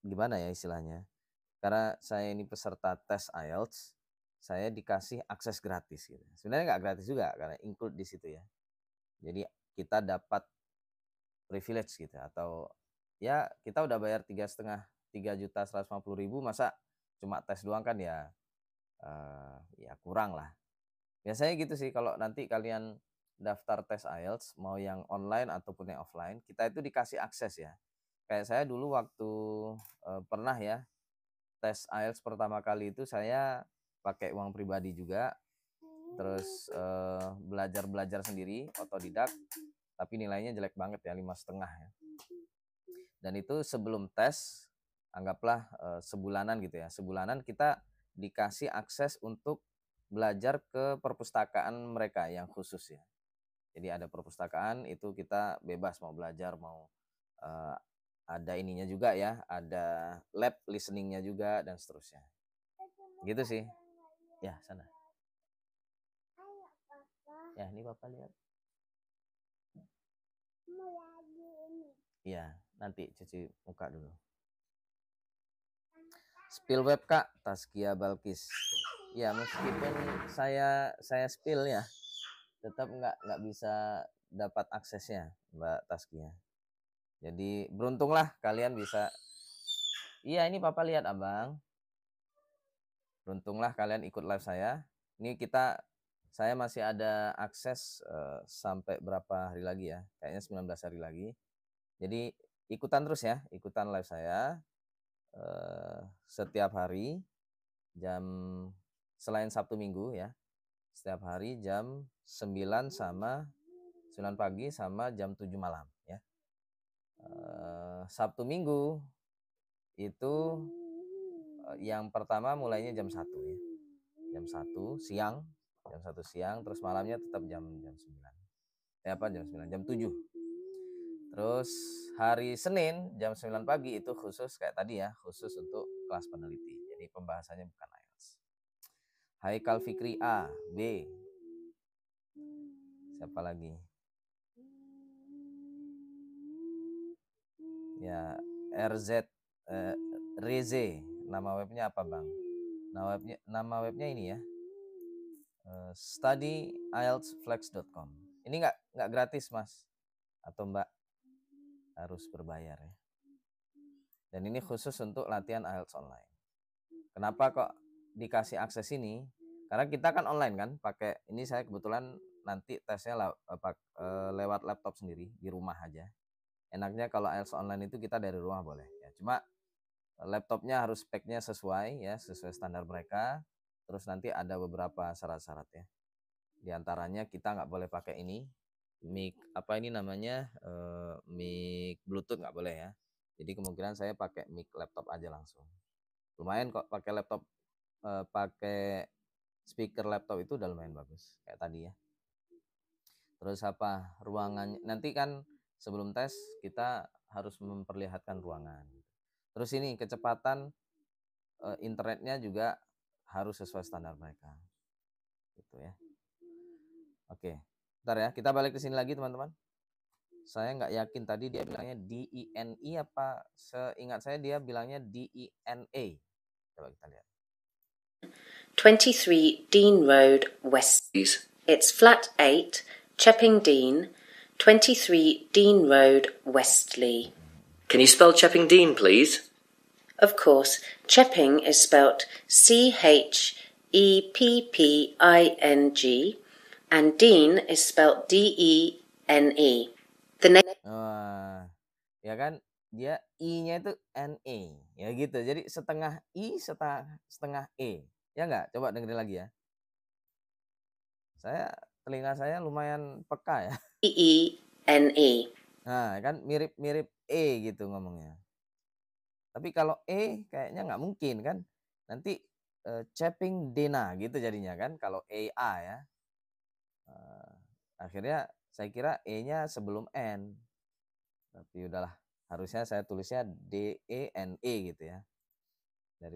Speaker 1: gimana ya istilahnya? Karena saya ini peserta tes IELTS, saya dikasih akses gratis gitu. Sebenarnya nggak gratis juga karena include di situ ya. Jadi kita dapat privilege gitu atau ya kita udah bayar 3.150.000, masa cuma tes doang kan ya kurang lah. Biasanya gitu sih kalau nanti kalian daftar tes IELTS, mau yang online ataupun yang offline, kita itu dikasih akses ya. Kayak saya dulu waktu pernah ya tes IELTS pertama kali itu saya pakai uang pribadi juga, terus belajar sendiri, otodidak, tapi nilainya jelek banget ya, 5,5 ya. Dan itu sebelum tes, anggaplah sebulanan gitu ya, sebulanan kita dikasih akses untuk belajar ke perpustakaan mereka yang khusus ya. Jadi ada perpustakaan itu kita bebas mau belajar, mau ada ininya juga ya, ada lab listeningnya juga dan seterusnya. Gitu sih. Ya, sana. Ya, ini Bapak lihat. Iya, nanti cuci muka dulu. Spill web Kak, Taskia Balkis. Ya, meskipun saya spill ya, tetap nggak bisa dapat aksesnya Mbak Taskia. Jadi beruntunglah kalian bisa. Iya, ini Papa lihat Abang. Beruntunglah kalian ikut live saya. Ini saya masih ada akses sampai berapa hari lagi ya? Kayaknya 19 hari lagi. Jadi ikutan terus ya, ikutan live saya setiap hari selain Sabtu Minggu ya. Setiap hari jam 9 pagi sama jam 7 malam ya. Sabtu Minggu itu yang pertama mulainya jam 1 ya. Jam 1 siang, terus malamnya tetap jam 9. Jam 7. Terus hari Senin jam 9 pagi itu khusus kayak tadi ya, khusus untuk kelas peneliti. Jadi pembahasannya bukan IELTS. Haikal Fikri A, B. Siapa lagi? Ya, RZ Reze. Nama webnya apa Bang? Nama webnya ini ya. studyieltsflex.com. Ini nggak gratis Mas atau Mbak, harus berbayar ya. Dan ini khusus untuk latihan IELTS online. Kenapa kok dikasih akses ini? Karena kita kan online kan, pakai ini saya kebetulan nanti tesnya lewat laptop sendiri di rumah aja. Enaknya kalau IELTS online itu kita dari rumah boleh ya. Cuma laptopnya harus speknya sesuai ya, sesuai standar mereka. Terus nanti ada beberapa syarat-syarat ya. Di antaranya kita nggak boleh pakai ini mic mic Bluetooth nggak boleh ya. Jadi kemungkinan saya pakai mic laptop aja langsung. Lumayan kok pakai laptop, pakai speaker laptop itu udah lumayan bagus kayak tadi ya. Terus ruangannya nanti kan sebelum tes kita harus memperlihatkan ruangan. Terus ini kecepatan internetnya juga harus sesuai standar mereka. Gitu ya. Oke. Bentar ya, kita balik ke sini lagi teman-teman. Saya nggak yakin tadi dia bilangnya DENE apa, seingat saya dia bilangnya DENA. Coba kita lihat.
Speaker 4: 23 Dean Road, West. It's flat 8, Chepping Dean, 23 Dean Road, Westley.
Speaker 3: Can you spell Chepping Dean, please?
Speaker 4: Of course, Chepping is spelt CHEPPING, and Dean is spelt DENE.
Speaker 1: Ya kan, dia I-nya itu NE, ya gitu. Jadi setengah I, setengah E. Ya enggak? Coba dengerin lagi ya. Telinga saya lumayan peka ya.
Speaker 4: DENE.
Speaker 1: Nah, kan mirip-mirip E gitu ngomongnya. Tapi kalau E kayaknya nggak mungkin kan. Nanti Chepping Dena gitu jadinya kan kalau EA ya. Akhirnya saya kira E-nya sebelum N. Tapi udahlah, harusnya saya tulisnya DENE gitu ya. Dari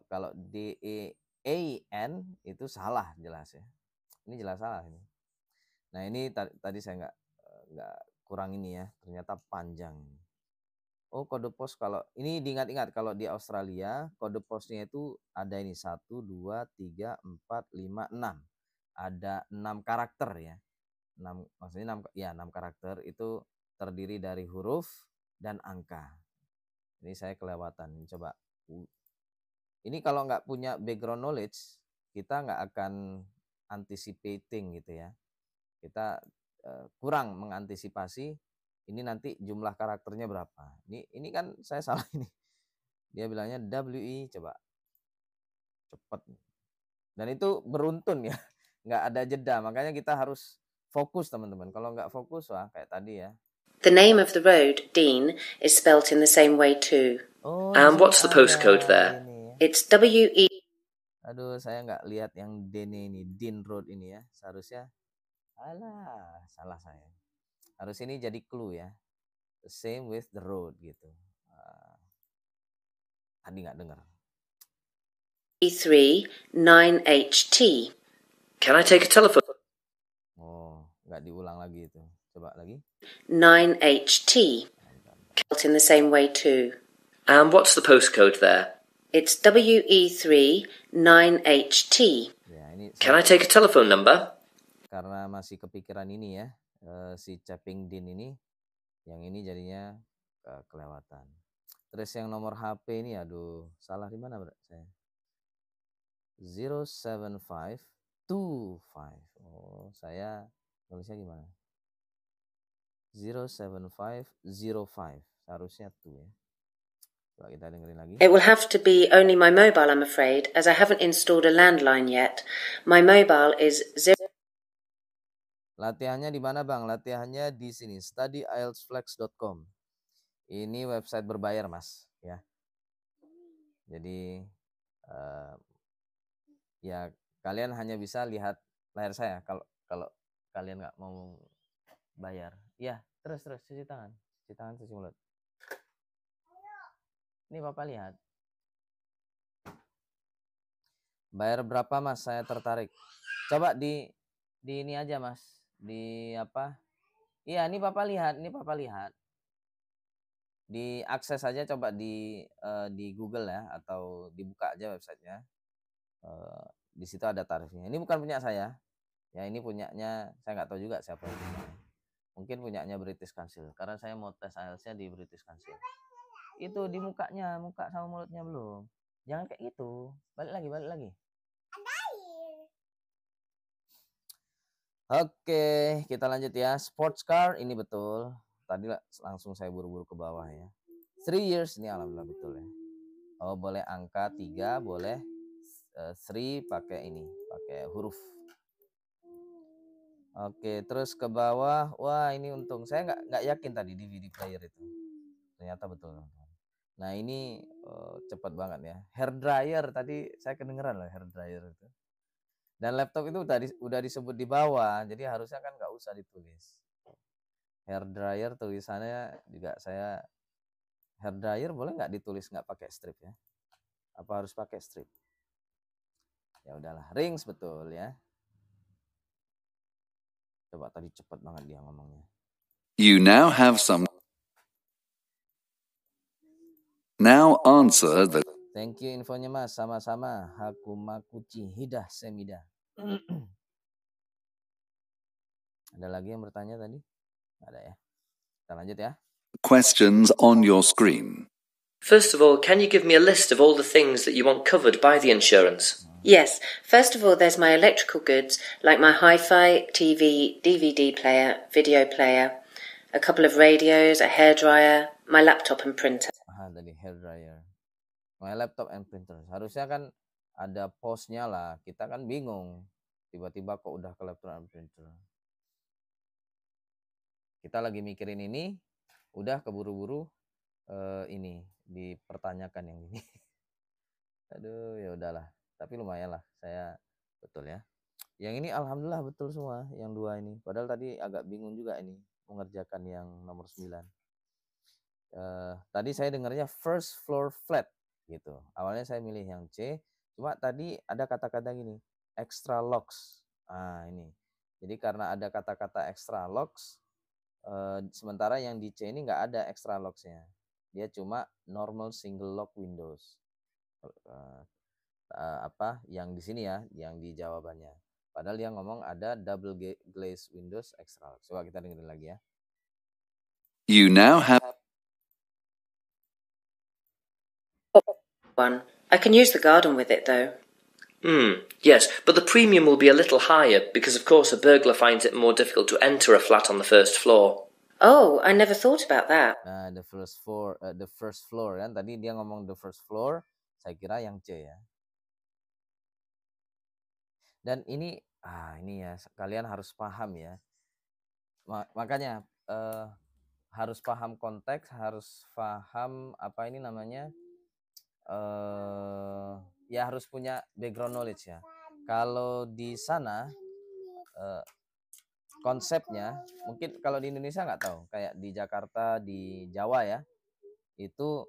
Speaker 1: kalau DEAN itu salah jelas ya. Ini jelas salah ini. Nah, ini tadi saya nggak kurang ini ya. Ternyata panjang. Oh, kode pos kalau ini diingat-ingat kalau di Australia kode posnya itu ada ini 1 2 3 4 5 6. Ada 6 karakter ya. 6 karakter itu terdiri dari huruf dan angka. Ini saya kelewatan. Coba. Ini kalau nggak punya background knowledge, kita nggak akan anticipating gitu ya. Kita kurang mengantisipasi ini nanti jumlah karakternya berapa. Ini kan saya salah ini. Dia bilangnya WI, coba. Cepat. Dan itu beruntun ya. Nggak ada jeda. Makanya kita harus fokus teman-teman. Kalau nggak fokus, wah kayak tadi ya.
Speaker 4: The name of the road, Dean, is spelt in the same way too.
Speaker 3: And what's the postcode there?
Speaker 4: It's W-E...
Speaker 1: Aduh, saya nggak lihat yang Dene ini, Dean Road ini ya. Seharusnya, salah saya. Harus ini jadi clue ya. The same with the road gitu. Tadi nggak dengar.
Speaker 4: E3 9HT.
Speaker 3: Can I take a telephone?
Speaker 1: Oh, nggak diulang lagi itu. Coba lagi.
Speaker 4: 9HT. Spelt in the same way too.
Speaker 3: And what's the postcode there?
Speaker 4: It's WE3 9HT.
Speaker 1: Ya, ini
Speaker 3: Can I take a telephone number?
Speaker 1: Karena masih kepikiran ini ya, si Chaping Dean ini, yang ini jadinya kelewatan. Terus yang nomor HP ini, aduh, salah di mana saya? 07525. Oh, saya tulisnya gimana? 07505. Seharusnya tuh ya. Coba kita dengerin lagi.
Speaker 4: It will have to be only my mobile, I'm afraid, as I haven't installed a landline yet. My mobile is 0...
Speaker 1: Latihannya di mana Bang? Latihannya di sini, studyieltsflex.com. Ini website berbayar Mas, ya. Jadi ya kalian hanya bisa lihat layar saya kalau kalian nggak mau bayar. Ya, terus cuci tangan, cuci mulut. Ini Bapak lihat. Bayar berapa Mas? Saya tertarik. Coba di ini aja Mas. Di apa? Iya, ini Bapak lihat. Diakses aja coba di Google ya, atau dibuka aja websitenya. Di situ ada tarifnya. Ini bukan punya saya. Ya, ini punyanya saya nggak tahu juga siapa yang punya. Mungkin punyanya British Council. Karena saya mau tes IELTS-nya di British Council. Itu di mukanya, muka sama mulutnya belum. Jangan kayak gitu. Balik lagi. Oke, kita lanjut ya. Sports car ini betul. Tadi langsung saya buru-buru ke bawah ya. 3 years ini alhamdulillah betul ya. Oh, boleh angka 3, boleh 3 pakai ini, pakai huruf. Oke, terus ke bawah. Wah, ini untung. Saya nggak yakin tadi DVD player itu. Ternyata betul. Nah, ini cepat banget ya. Hair dryer tadi saya kedengeran loh, hair dryer itu. Dan laptop itu udah disebut di bawah, jadi harusnya kan nggak usah ditulis. Hair dryer tulisannya juga saya, hair dryer boleh nggak ditulis nggak pakai strip ya? Apa harus pakai strip? Ya udahlah, rings betul ya. Coba tadi cepat banget dia ngomongnya.
Speaker 13: You now have some. Now answer the.
Speaker 1: Thank you infonya Mas, sama-sama. Hakumakuchi hidah semida. Ada lagi yang bertanya tadi? Ada ya. Kita lanjut ya.
Speaker 13: Questions on your screen.
Speaker 3: First of all, can you give me a list of all the things that you want covered by the insurance?
Speaker 4: Yes. First of all, there's my electrical goods, like my hi-fi, TV, DVD player, video player, a couple of radios, a hairdryer, my laptop and printer.
Speaker 1: Tadi hairdryer. My laptop and printer. Harusnya kan ada postnya lah. Kita kan bingung. Tiba-tiba kok udah ke laptop and printer. Kita lagi mikirin ini, udah keburu-buru ini dipertanyakan yang ini. Aduh, ya udahlah. Tapi lumayan lah, saya betul ya. Yang ini alhamdulillah betul semua, yang 2 ini. Padahal tadi agak bingung juga ini mengerjakan yang nomor 9. Tadi saya dengarnya first floor flat gitu. Awalnya saya milih yang C, cuma tadi ada kata-kata gini, extra locks. Ini. Jadi karena ada kata-kata extra locks, sementara yang di C ini nggak ada extra locks-nya. Dia cuma normal single lock windows. Yang di sini ya, yang di jawabannya. Padahal dia ngomong ada double glaze windows extra lock. Coba kita dengerin lagi ya.
Speaker 13: You now have.
Speaker 4: One. I can use the garden with it, though.
Speaker 3: Yes, but the premium will be a little higher because, of course, a burglar finds it more difficult to enter a flat on the first floor.
Speaker 4: Oh, I never thought about that.
Speaker 1: The first floor kan. Tadi dia ngomong the first floor, saya kira yang C ya. Dan ini ya kalian harus paham ya. Makanya harus paham konteks, harus paham apa ini namanya, ya harus punya background knowledge ya. Kalau di sana konsepnya mungkin kalau di Indonesia nggak tahu, kayak di Jakarta, di Jawa ya, itu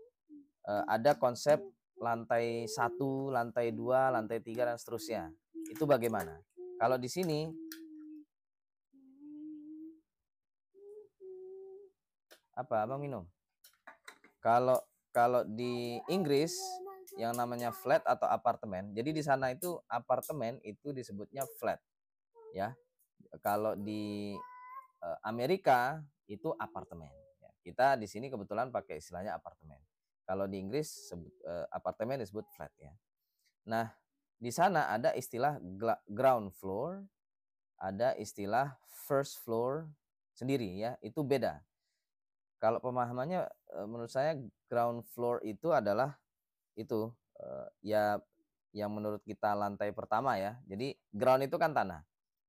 Speaker 1: ada konsep lantai 1, lantai 2, lantai 3 dan seterusnya. Itu bagaimana? Kalau di sini apa Abang minum? Kalau di Inggris yang namanya flat atau apartemen. Jadi di sana itu apartemen itu disebutnya flat ya. Kalau di Amerika itu apartemen. Kita di sini kebetulan pakai istilahnya apartemen. Kalau di Inggris apartemen disebut flat ya. Nah, di sana ada istilah ground floor, ada istilah first floor sendiri ya. Itu beda. Kalau pemahamannya menurut saya ground floor itu adalah itu ya yang menurut kita lantai pertama ya. Jadi ground itu kan tanah.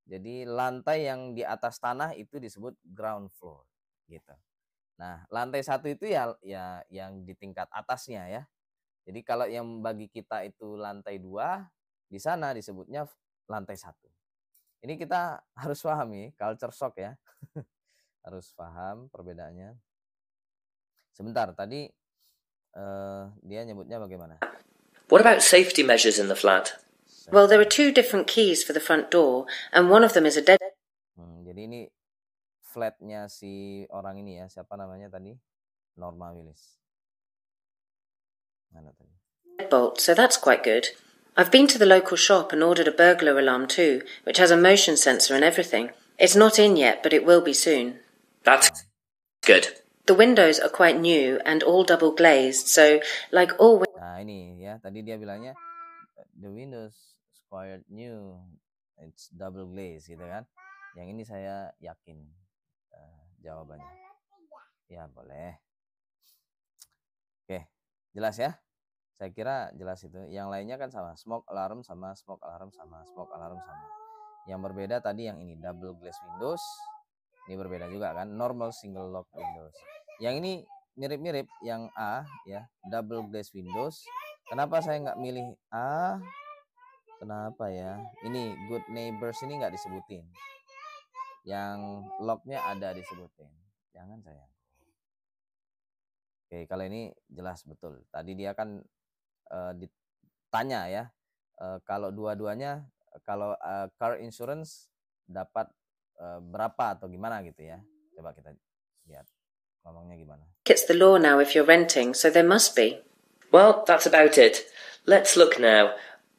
Speaker 1: Jadi lantai yang di atas tanah itu disebut ground floor gitu. Nah, lantai 1 itu ya yang di tingkat atasnya ya. Jadi kalau yang bagi kita itu lantai 2, di sana disebutnya lantai 1. Ini kita harus pahami culture shock ya. Harus paham perbedaannya. Sebentar, tadi dia nyebutnya bagaimana?
Speaker 3: What about safety measures in the flat?
Speaker 4: Well, there are 2 different keys for the front door, and one of them is a
Speaker 1: jadi ini flatnya si orang ini ya, siapa namanya tadi? Norma Willis. Mana tadi?
Speaker 4: Deadbolt, so that's quite good. I've been to the local shop and ordered a burglar alarm too, which has a motion sensor and everything. It's not in yet, but it will be soon.
Speaker 3: That's good.
Speaker 4: The windows are quite new and all double glazed, so like all
Speaker 1: Nah, ini ya, tadi dia bilangnya the windows is quite new, it's double glazed gitu kan. Yang ini saya yakin jawabannya. Ya, boleh. Oke, jelas ya? Saya kira jelas itu. Yang lainnya kan sama, smoke alarm sama smoke alarm sama smoke alarm sama. Yang berbeda tadi yang ini double glass windows. Ini berbeda juga kan, normal single lock windows. Yang ini mirip-mirip yang A ya, double glass windows. Kenapa saya nggak milih A? Kenapa ya? Ini good neighbors ini nggak disebutin. Yang locknya ada disebutin. Jangan sayang. Oke, kalau ini jelas betul. Tadi dia kan ditanya ya, kalau dua-duanya, kalau car insurance dapat berapa atau gimana gitu ya. Coba kita lihat ngomongnya gimana.
Speaker 4: It's the law now if you're renting, so there must be.
Speaker 3: Well, that's about it. Let's look now.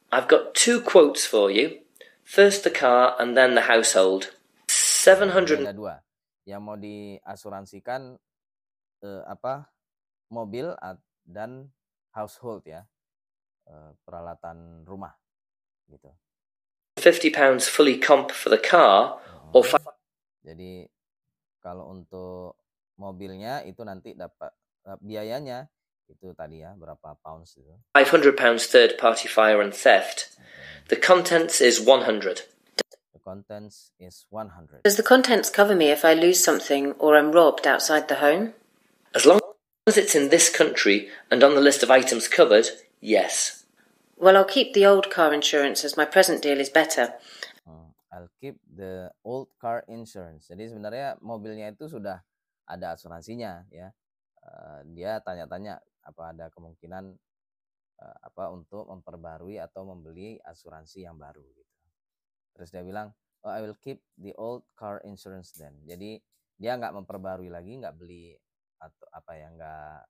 Speaker 3: I've got 2 quotes for you. First the car and then the household. 700.
Speaker 1: Ada 2. Yang mau diasuransikan mobil dan household ya. Peralatan rumah gitu.
Speaker 3: £50 fully comp for the car or
Speaker 1: Jadi kalau untuk mobilnya itu nanti dapat biayanya itu tadi ya berapa pounds itu.
Speaker 3: £500 third party fire and theft. The contents is 100.
Speaker 1: The contents is 100.
Speaker 4: Does the contents cover me if I lose something or am robbed outside the home?
Speaker 3: As long as it's in this country and on the list of items covered, yes.
Speaker 4: Well, I'll keep the old car insurance as my present deal is better.
Speaker 1: I'll keep the old car insurance. Jadi sebenarnya mobilnya itu sudah ada asuransinya ya. Dia tanya-tanya apa ada kemungkinan untuk memperbarui atau membeli asuransi yang baru gitu. Terus dia bilang, I will keep the old car insurance then. Jadi dia nggak memperbarui lagi, nggak beli atau nggak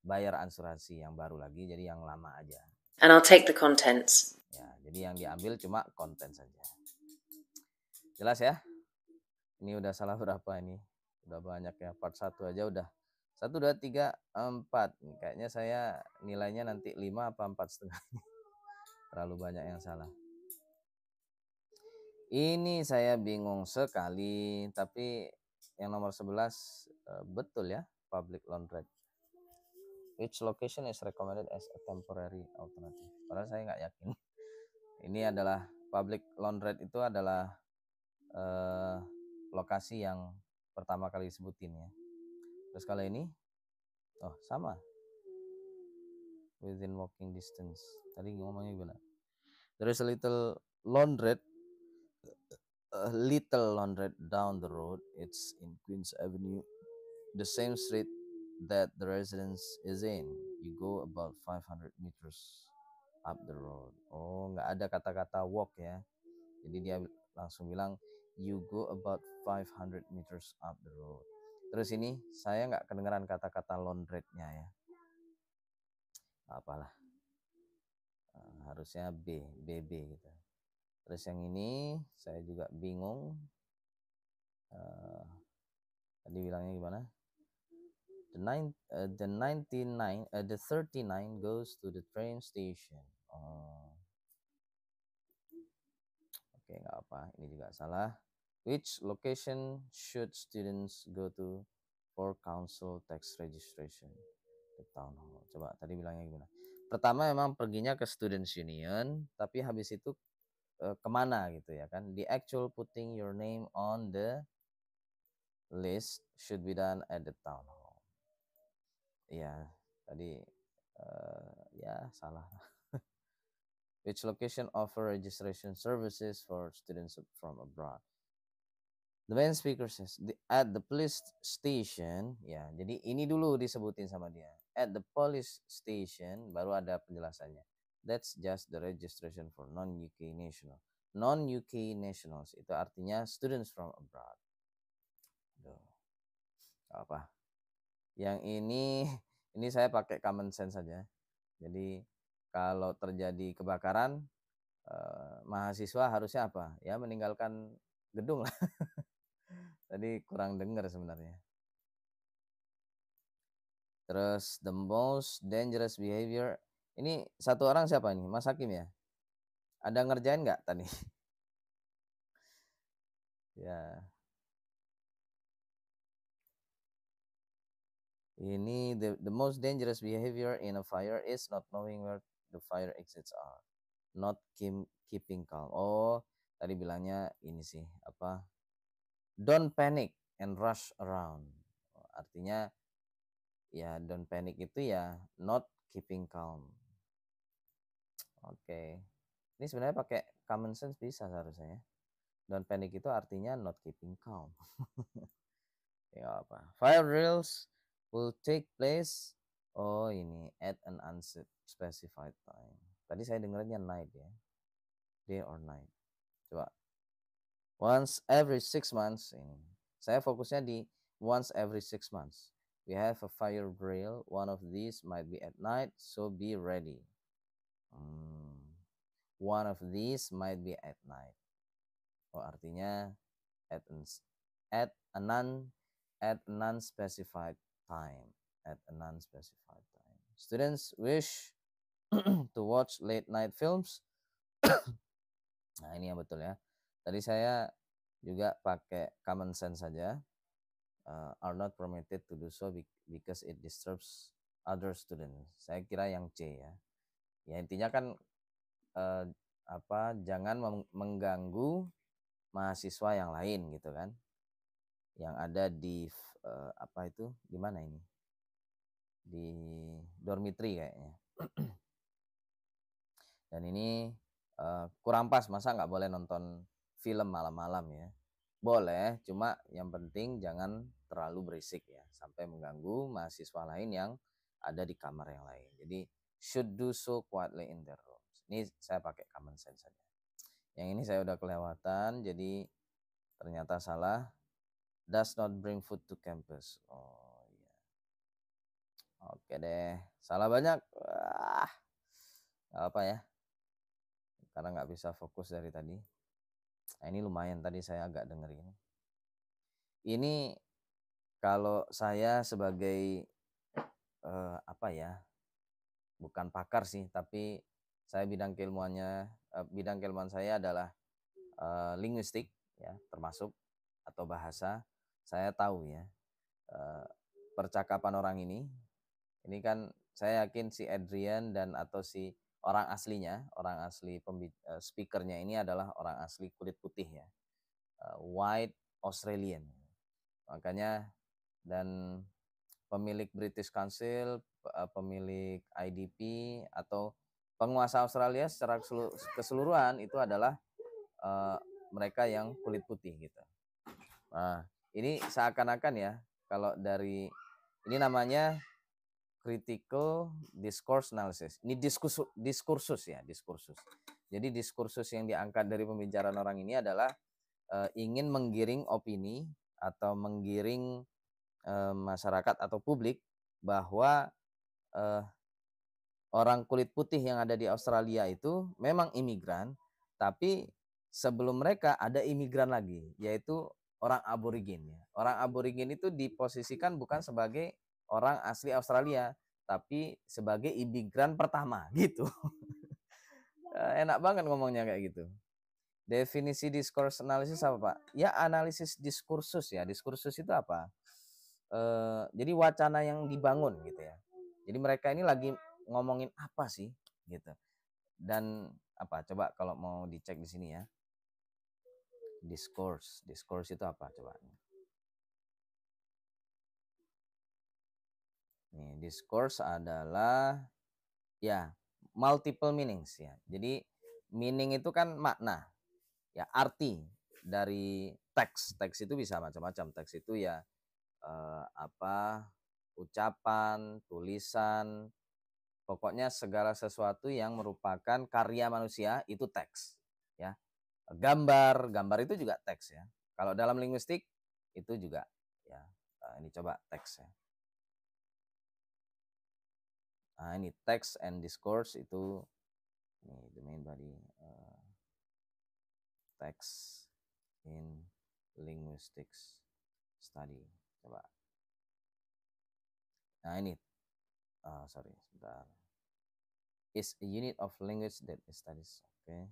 Speaker 1: bayar asuransi yang baru lagi, jadi yang lama aja.
Speaker 4: And I'll take the contents.
Speaker 1: Ya, jadi yang diambil cuma konten saja. Jelas ya? Ini udah salah berapa ini? Udah banyak ya. Part 1 aja udah 1, 2, 3, 4. Kayaknya saya nilainya nanti 5 apa 4,5. Terlalu banyak yang salah. Ini saya bingung sekali, tapi yang nomor 11 betul ya, public laundrette. Which location is recommended as a temporary alternative? Padahal saya nggak yakin. Ini adalah public laundrette itu adalah lokasi yang pertama kali disebutin ya. Terus kalau ini, oh sama, within walking distance. Tadi ngomongnya gimana? There is a little laundrette down the road. It's in Queens Avenue, the same street that the residence is in. You go about 500 meters up the road. Oh, nggak ada kata-kata walk ya. Jadi dia langsung bilang you go about 500 meters up the road. Terus ini saya nggak kedengeran kata-kata laundrette-nya ya. Apalah. Harusnya BB gitu. Terus yang ini saya juga bingung. Tadi bilangnya gimana? The 39 goes to the train station. Oke, nggak apa. Ini juga salah. Which location should students go to for council tax registration? The town hall. Coba tadi bilangnya gimana? Pertama memang perginya ke Students Union, tapi habis itu kemana gitu ya kan? The actual putting your name on the list should be done at the town hall. Iya, tadi ya salah. Which location offer registration services for students from abroad? The main speaker says at the police station. Ya, jadi ini dulu disebutin sama dia. At the police station baru ada penjelasannya. That's just the registration for non-UK national. Non-UK nationals itu artinya students from abroad. Duh. Apa? Yang ini saya pakai common sense saja. Jadi kalau terjadi kebakaran, mahasiswa harusnya apa? Ya meninggalkan gedung lah. Tadi kurang dengar sebenarnya. Terus the most dangerous behavior. Ini satu orang siapa ini? Mas Hakim ya? Ada ngerjain nggak tadi? Ya. Ini the most dangerous behavior in a fire is not knowing where the fire exits are. Not keeping calm. Oh, tadi bilangnya ini sih, apa? Don't panic and rush around. Artinya ya don't panic itu ya not keeping calm. Oke. Ini sebenarnya pakai common sense bisa seharusnya ya. Don't panic itu artinya not keeping calm. Ya apa? Fire drills will take place. Oh ini at an unspecified time. Tadi saya dengarnya night ya. Day or night. Coba. Once every 6 months ini. Saya fokusnya di once every 6 months. We have a fire drill. One of these might be at night, so be ready. One of these might be at night. Oh artinya at a non-specified time. At a non-specified time. Students wish to watch late night films. Nah ini yang betul ya. Tadi saya juga pakai common sense saja. Are not permitted to do so because it disturbs other students. Saya kira yang C ya. Ya intinya kan jangan mengganggu mahasiswa yang lain gitu kan. Yang ada di di mana ini? Di dormitory kayaknya. Dan ini kurang pas, masa nggak boleh nonton film malam-malam ya. Boleh, cuma yang penting jangan terlalu berisik ya, sampai mengganggu mahasiswa lain yang ada di kamar yang lain. Jadi should do so quietly in their rooms. Ini saya pakai common sense saja. Yang ini saya udah kelewatan, jadi ternyata salah. Does not bring food to campus. Oh iya. Oke deh, salah banyak. Gak apa ya, karena nggak bisa fokus dari tadi. Nah, ini lumayan tadi saya agak dengerin. Ini Kalau saya sebagai apa ya, bukan pakar sih, tapi saya bidang keilmuan saya adalah linguistik ya, termasuk atau bahasa. Saya tahu ya percakapan orang ini kan saya yakin si Adrian dan atau si orang aslinya, orang asli speakernya ini adalah orang asli kulit putih ya, white Australian. Makanya dan pemilik British Council, pemilik IDP atau penguasa Australia secara keseluruhan itu adalah mereka yang kulit putih gitu. Nah, ini seakan-akan ya, kalau dari ini namanya critical discourse analysis. Ini diskursus ya, diskursus. Jadi diskursus yang diangkat dari pembicaraan orang ini adalah ingin menggiring opini atau menggiring masyarakat atau publik bahwa orang kulit putih yang ada di Australia itu memang imigran, tapi sebelum mereka ada imigran lagi, yaitu orang aborigin ya. Orang aborigin itu diposisikan bukan sebagai orang asli Australia, tapi sebagai imigran pertama gitu. Enak banget ngomongnya kayak gitu. Definisi discourse analysis apa, Pak? Ya, analisis diskursus ya. Diskursus itu apa? Jadi wacana yang dibangun gitu ya. Jadi mereka ini lagi ngomongin apa sih gitu. Dan apa? Coba kalau mau dicek di sini ya. Discourse itu apa coba? Nih, discourse adalah ya multiple meanings ya. Jadi meaning itu kan makna. Ya, arti dari teks. Teks itu bisa macam-macam. Teks itu ya ucapan, tulisan, pokoknya segala sesuatu yang merupakan karya manusia itu teks ya. Gambar itu juga teks ya. Kalau dalam linguistik itu juga ya. Ini coba teks ya. Nah, ini text and discourse itu ini the main body text in linguistics study. Coba. Nah, ini sebentar. Is a unit of language that studies in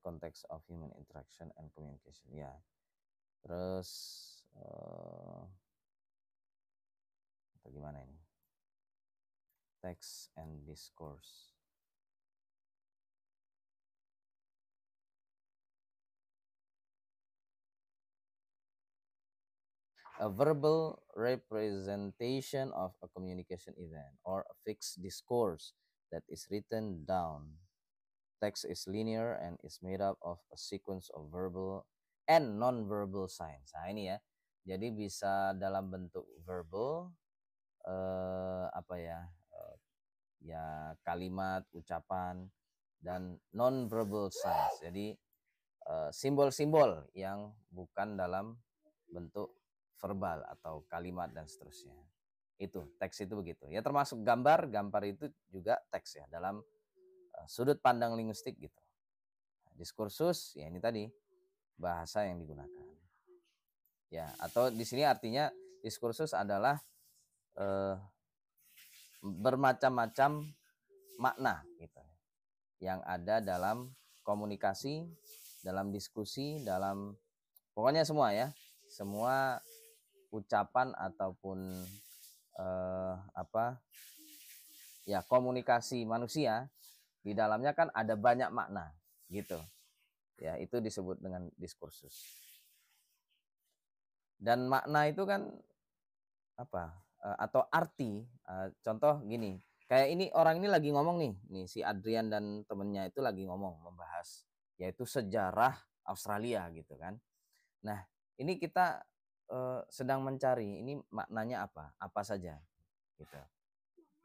Speaker 1: context of human interaction and communication. Ya. Terus atau gimana ini? Text and discourse. A verbal representation of a communication event or a fixed discourse that is written down. Text is linear and is made up of a sequence of verbal and non-verbal signs. Nah, ini ya. Jadi bisa dalam bentuk verbal, ya kalimat, ucapan, dan non-verbal signs. Jadi simbol-simbol yang bukan dalam bentuk verbal atau kalimat dan seterusnya. Itu teks itu begitu. Ya, termasuk gambar itu juga teks ya dalam sudut pandang linguistik gitu. Diskursus ya ini tadi bahasa yang digunakan. Ya, atau di sini artinya diskursus adalah bermacam-macam makna gitu yang ada dalam komunikasi, dalam diskusi, dalam pokoknya semua ya, semua ucapan ataupun komunikasi manusia di dalamnya kan ada banyak makna gitu ya, itu disebut dengan diskursus. Dan makna itu kan atau arti, contoh gini, kayak ini orang ini lagi ngomong nih si Adrian dan temennya itu lagi ngomong membahas yaitu sejarah Australia gitu kan. Nah, ini kita sedang mencari ini maknanya apa saja gitu,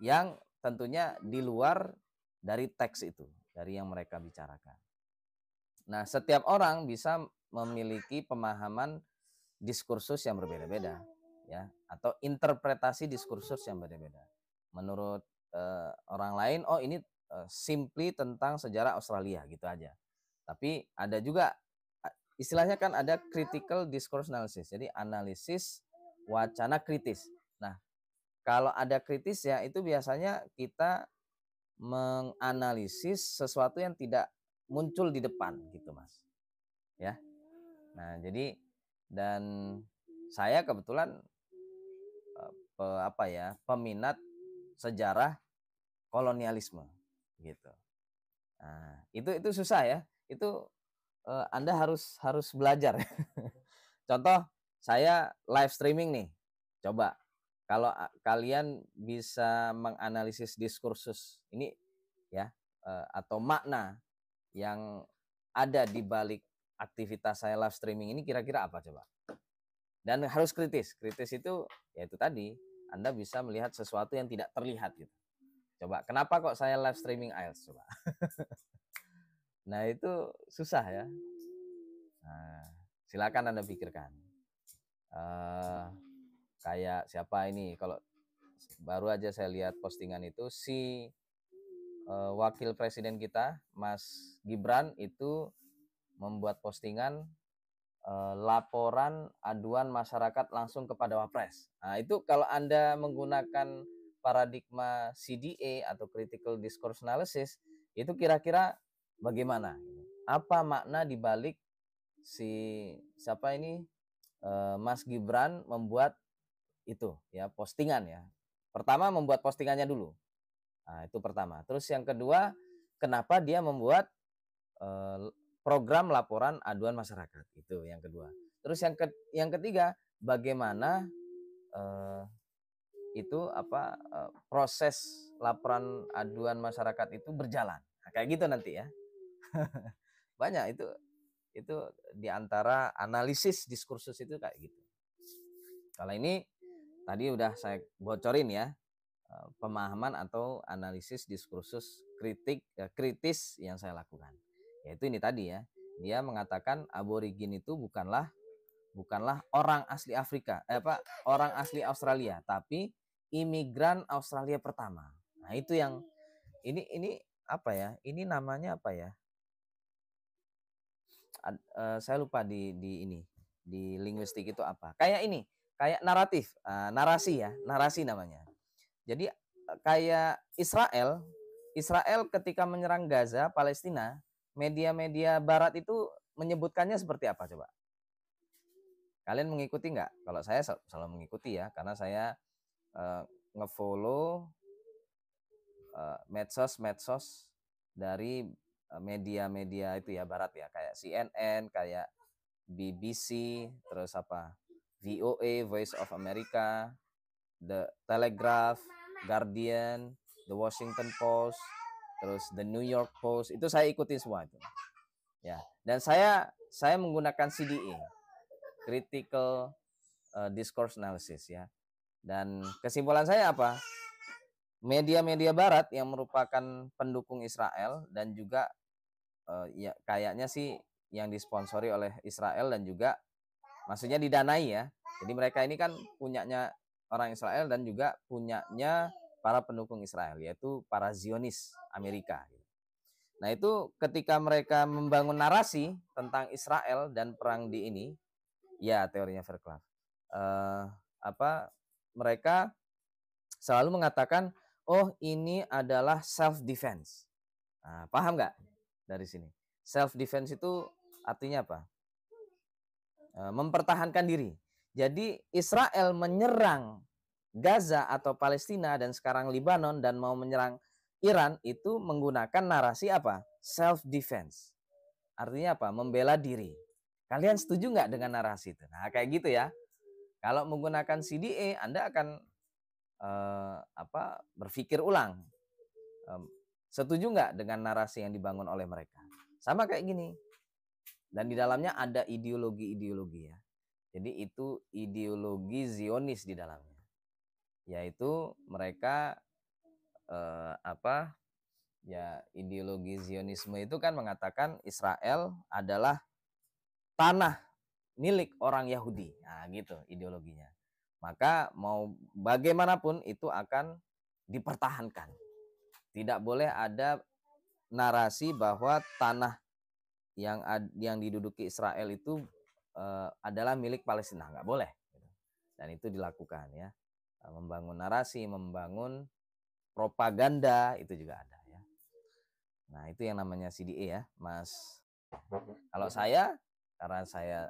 Speaker 1: yang tentunya di luar dari teks itu, dari yang mereka bicarakan. Nah, setiap orang bisa memiliki pemahaman diskursus yang berbeda-beda ya, atau interpretasi diskursus yang berbeda. Menurut orang lain, oh ini simply tentang sejarah Australia gitu aja. Tapi ada juga istilahnya kan ada critical discourse analysis. Jadi analisis wacana kritis. Nah, kalau ada kritis ya itu biasanya kita menganalisis sesuatu yang tidak muncul di depan gitu, Mas. Ya. Nah, jadi dan saya kebetulan peminat sejarah kolonialisme gitu. Nah, itu susah ya. Itu Anda harus belajar. Contoh saya live streaming nih. Coba kalau kalian bisa menganalisis diskursus ini ya atau makna yang ada di balik aktivitas saya live streaming ini kira-kira apa coba? Dan harus kritis. Kritis itu ya itu tadi, Anda bisa melihat sesuatu yang tidak terlihat gitu. Coba, kenapa kok saya live streaming IELTS coba? Nah, itu susah ya. Nah, silakan Anda pikirkan. Kayak siapa ini, kalau baru aja saya lihat postingan itu, si wakil presiden kita, Mas Gibran, itu membuat postingan laporan aduan masyarakat langsung kepada Wapres. Nah, itu kalau Anda menggunakan paradigma CDA atau Critical Discourse Analysis, itu kira-kira bagaimana? Apa makna dibalik siapa ini Mas Gibran membuat itu ya postingan ya. Pertama membuat postingannya dulu. Nah, itu pertama. Terus yang kedua, kenapa dia membuat program laporan aduan masyarakat, itu yang kedua. Terus yang ketiga, bagaimana proses laporan aduan masyarakat itu berjalan. Nah, kayak gitu nanti ya. Banyak itu diantara analisis diskursus itu kayak gitu. Kalau ini tadi udah saya bocorin ya, pemahaman atau analisis diskursus kritis yang saya lakukan. Yaitu ini tadi ya, dia mengatakan aborigin itu bukanlah orang asli Afrika, orang asli Australia, tapi imigran Australia pertama. Nah, itu yang ini apa ya? Ini namanya apa ya? Saya lupa di linguistik itu apa? Kayak ini, kayak naratif, narasi namanya. Jadi kayak Israel ketika menyerang Gaza, Palestina, media-media Barat itu menyebutkannya seperti apa coba? Kalian mengikuti nggak? Kalau saya selalu mengikuti ya, karena saya ngefollow medsos dari media-media itu ya Barat ya, kayak CNN, kayak BBC, terus VOA, Voice of America, The Telegraph, Guardian, The Washington Post, terus The New York Post, itu saya ikuti semua itu. Ya, dan saya menggunakan CDA, Critical Discourse Analysis ya. Dan kesimpulan saya apa? Media-media Barat yang merupakan pendukung Israel dan juga ya kayaknya sih yang disponsori oleh Israel dan juga maksudnya didanai ya. Jadi mereka ini kan punyanya orang Israel dan juga punyanya para pendukung Israel, yaitu para Zionis Amerika. Nah, itu ketika mereka membangun narasi tentang Israel dan perang di ini, ya teorinya Verclav, mereka selalu mengatakan, oh ini adalah self defense. Nah, paham nggak dari sini? Self defense itu artinya apa? Mempertahankan diri. Jadi Israel menyerang Gaza atau Palestina dan sekarang Lebanon dan mau menyerang Iran itu menggunakan narasi apa? Self defense. Artinya apa? Membela diri. Kalian setuju nggak dengan narasi itu? Nah, kayak gitu ya. Kalau menggunakan CDA, Anda akan berpikir ulang. Setuju nggak dengan narasi yang dibangun oleh mereka? Sama kayak gini. Dan di dalamnya ada ideologi-ideologi ya. Jadi itu ideologi Zionis di dalamnya. Yaitu mereka ideologi Zionisme itu kan mengatakan Israel adalah tanah milik orang Yahudi. Nah, gitu ideologinya. Maka mau bagaimanapun itu akan dipertahankan. Tidak boleh ada narasi bahwa tanah yang diduduki Israel itu adalah milik Palestina, nggak boleh. Dan itu dilakukan ya. Membangun narasi, membangun propaganda itu juga ada ya. Nah, itu yang namanya CDA ya, Mas. Kalau saya, karena saya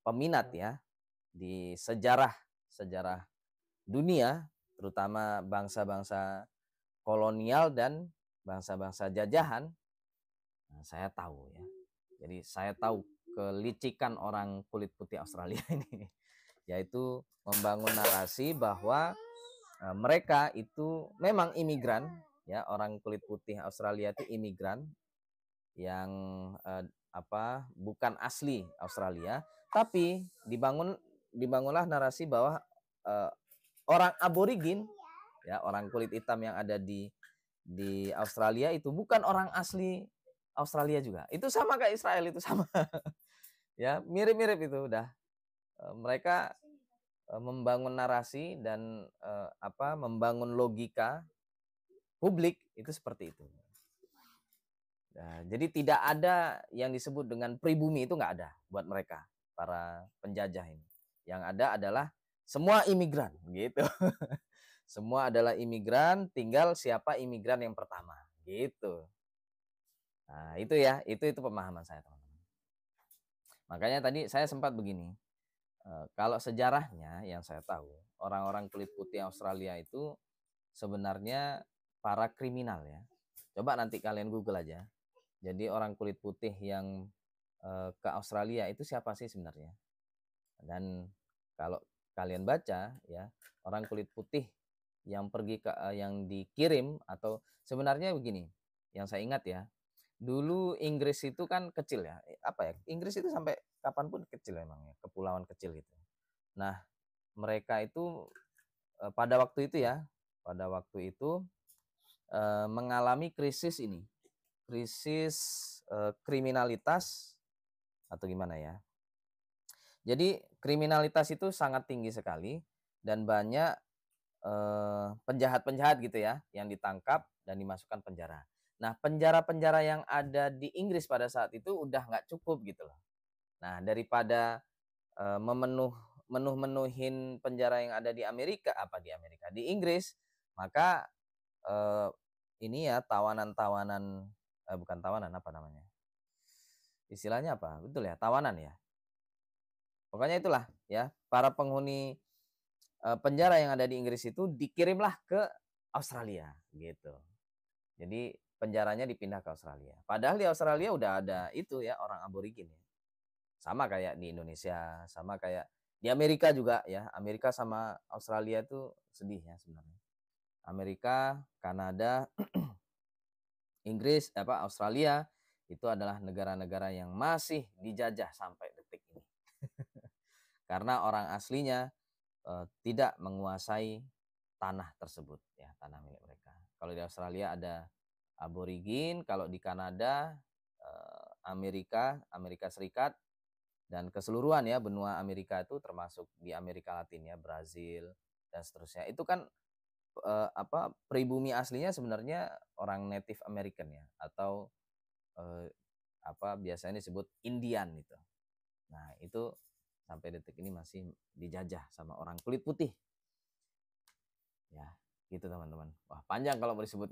Speaker 1: peminat ya di sejarah dunia, terutama bangsa-bangsa kolonial dan bangsa-bangsa jajahan, saya tahu ya. Jadi saya tahu kelicikan orang kulit putih Australia ini, yaitu membangun narasi bahwa mereka itu memang imigran ya, orang kulit putih Australia itu imigran yang bukan asli Australia, tapi dibangunlah narasi bahwa orang aborigin ya, orang kulit hitam yang ada di Australia itu bukan orang asli Australia juga. Itu sama kayak Israel, itu sama. Ya, mirip-mirip itu udah. Mereka membangun narasi dan membangun logika publik itu seperti itu. Nah, jadi tidak ada yang disebut dengan pribumi, itu nggak ada buat mereka, para penjajah ini. Yang ada adalah semua imigran gitu. Semua adalah imigran, tinggal siapa imigran yang pertama gitu. Nah, itu ya, itu pemahaman saya, teman-teman. Makanya tadi saya sempat begini. Kalau sejarahnya yang saya tahu, orang-orang kulit putih Australia itu sebenarnya para kriminal ya. Coba nanti kalian Google aja. Jadi orang kulit putih yang ke Australia itu siapa sih sebenarnya? Dan kalau kalian baca ya, orang kulit putih yang pergi ke yang dikirim, atau sebenarnya begini, yang saya ingat ya, dulu Inggris itu kan kecil ya, Inggris itu sampai kapanpun kecil memang ya, kepulauan kecil gitu. Nah, mereka itu pada waktu itu mengalami krisis ini, krisis kriminalitas atau gimana ya. Jadi kriminalitas itu sangat tinggi sekali dan banyak penjahat-penjahat gitu ya yang ditangkap dan dimasukkan penjara. Nah, penjara-penjara yang ada di Inggris pada saat itu udah nggak cukup gitu loh. Nah, daripada menuhin penjara yang ada di Inggris, maka ini ya tawanan-tawanan, bukan tawanan, apa namanya? Istilahnya apa? Betul ya, tawanan ya. Pokoknya itulah ya, para penghuni penjara yang ada di Inggris itu dikirimlah ke Australia gitu. Jadi penjaranya dipindah ke Australia. Padahal di Australia udah ada itu ya, orang aborigin ya. Sama kayak di Indonesia, sama kayak di Amerika juga ya. Amerika sama Australia itu sedih ya sebenarnya. Amerika, Kanada, Inggris, Australia itu adalah negara-negara yang masih dijajah sampai detik ini. Karena orang aslinya tidak menguasai tanah tersebut ya, tanah milik mereka. Kalau di Australia ada aborigin, kalau di Kanada, Amerika Serikat, dan keseluruhan ya benua Amerika itu termasuk di Amerika Latin ya, Brazil dan seterusnya. Itu kan pribumi aslinya sebenarnya orang Native American ya, atau biasanya disebut Indian itu. Nah, itu sampai detik ini masih dijajah sama orang kulit putih. Ya, gitu teman-teman. Wah, panjang kalau mau disebut.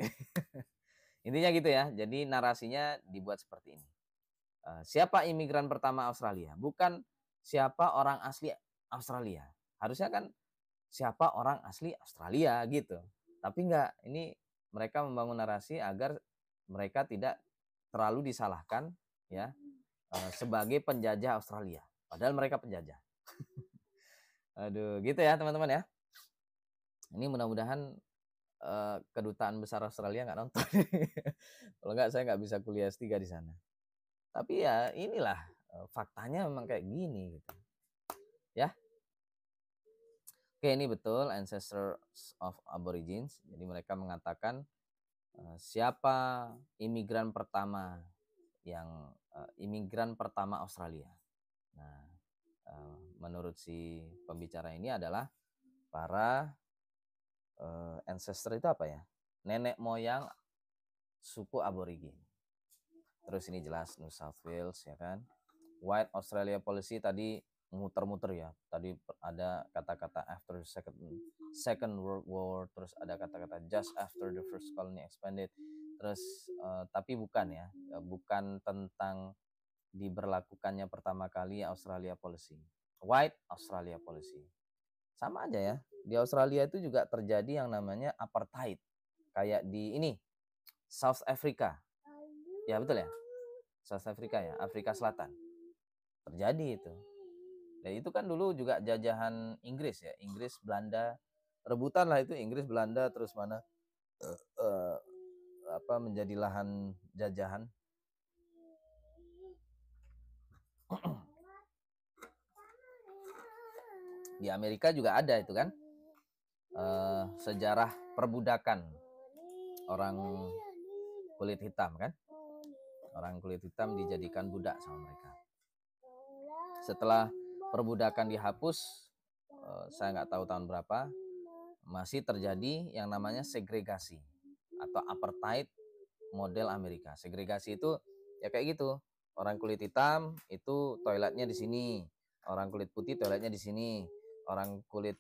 Speaker 1: Intinya gitu ya. Jadi narasinya dibuat seperti ini. Siapa imigran pertama Australia? Bukan siapa orang asli Australia. Harusnya kan siapa orang asli Australia gitu. Tapi enggak, ini mereka membangun narasi agar mereka tidak terlalu disalahkan ya sebagai penjajah Australia. Padahal mereka penjajah. Aduh, gitu ya teman-teman ya. Ini mudah-mudahan kedutaan besar Australia nggak nonton. Kalau nggak, saya nggak bisa kuliah S3 di sana. Tapi ya inilah faktanya memang kayak gini gitu. Ya. Oke, ini betul Ancestors of Aborigines. Jadi mereka mengatakan siapa imigran pertama Australia. Nah, menurut si pembicara ini adalah para ancestor itu apa ya? Nenek moyang suku aborigin. Terus ini jelas New South Wales ya kan. White Australia Policy tadi muter-muter ya. Tadi ada kata-kata after second World War, terus ada kata-kata just after the first colony expanded. Terus tapi bukan ya, bukan tentang diberlakukannya pertama kali Australia Policy, White Australia Policy. Sama aja ya. Di Australia itu juga terjadi yang namanya apartheid. Kayak di ini South Africa. Ya betul ya. South Africa ya, Afrika Selatan. Terjadi itu. Dan itu kan dulu juga jajahan Inggris ya, Inggris, Belanda, rebutan lah itu Inggris, Belanda, terus mana menjadi lahan jajahan. Di Amerika juga ada itu kan, sejarah perbudakan orang kulit hitam kan, orang kulit hitam dijadikan budak sama mereka. Setelah perbudakan dihapus, saya nggak tahu tahun berapa, masih terjadi yang namanya segregasi atau apartheid model Amerika. Segregasi itu ya kayak gitu, orang kulit hitam itu toiletnya di sini, orang kulit putih toiletnya di sini, orang kulit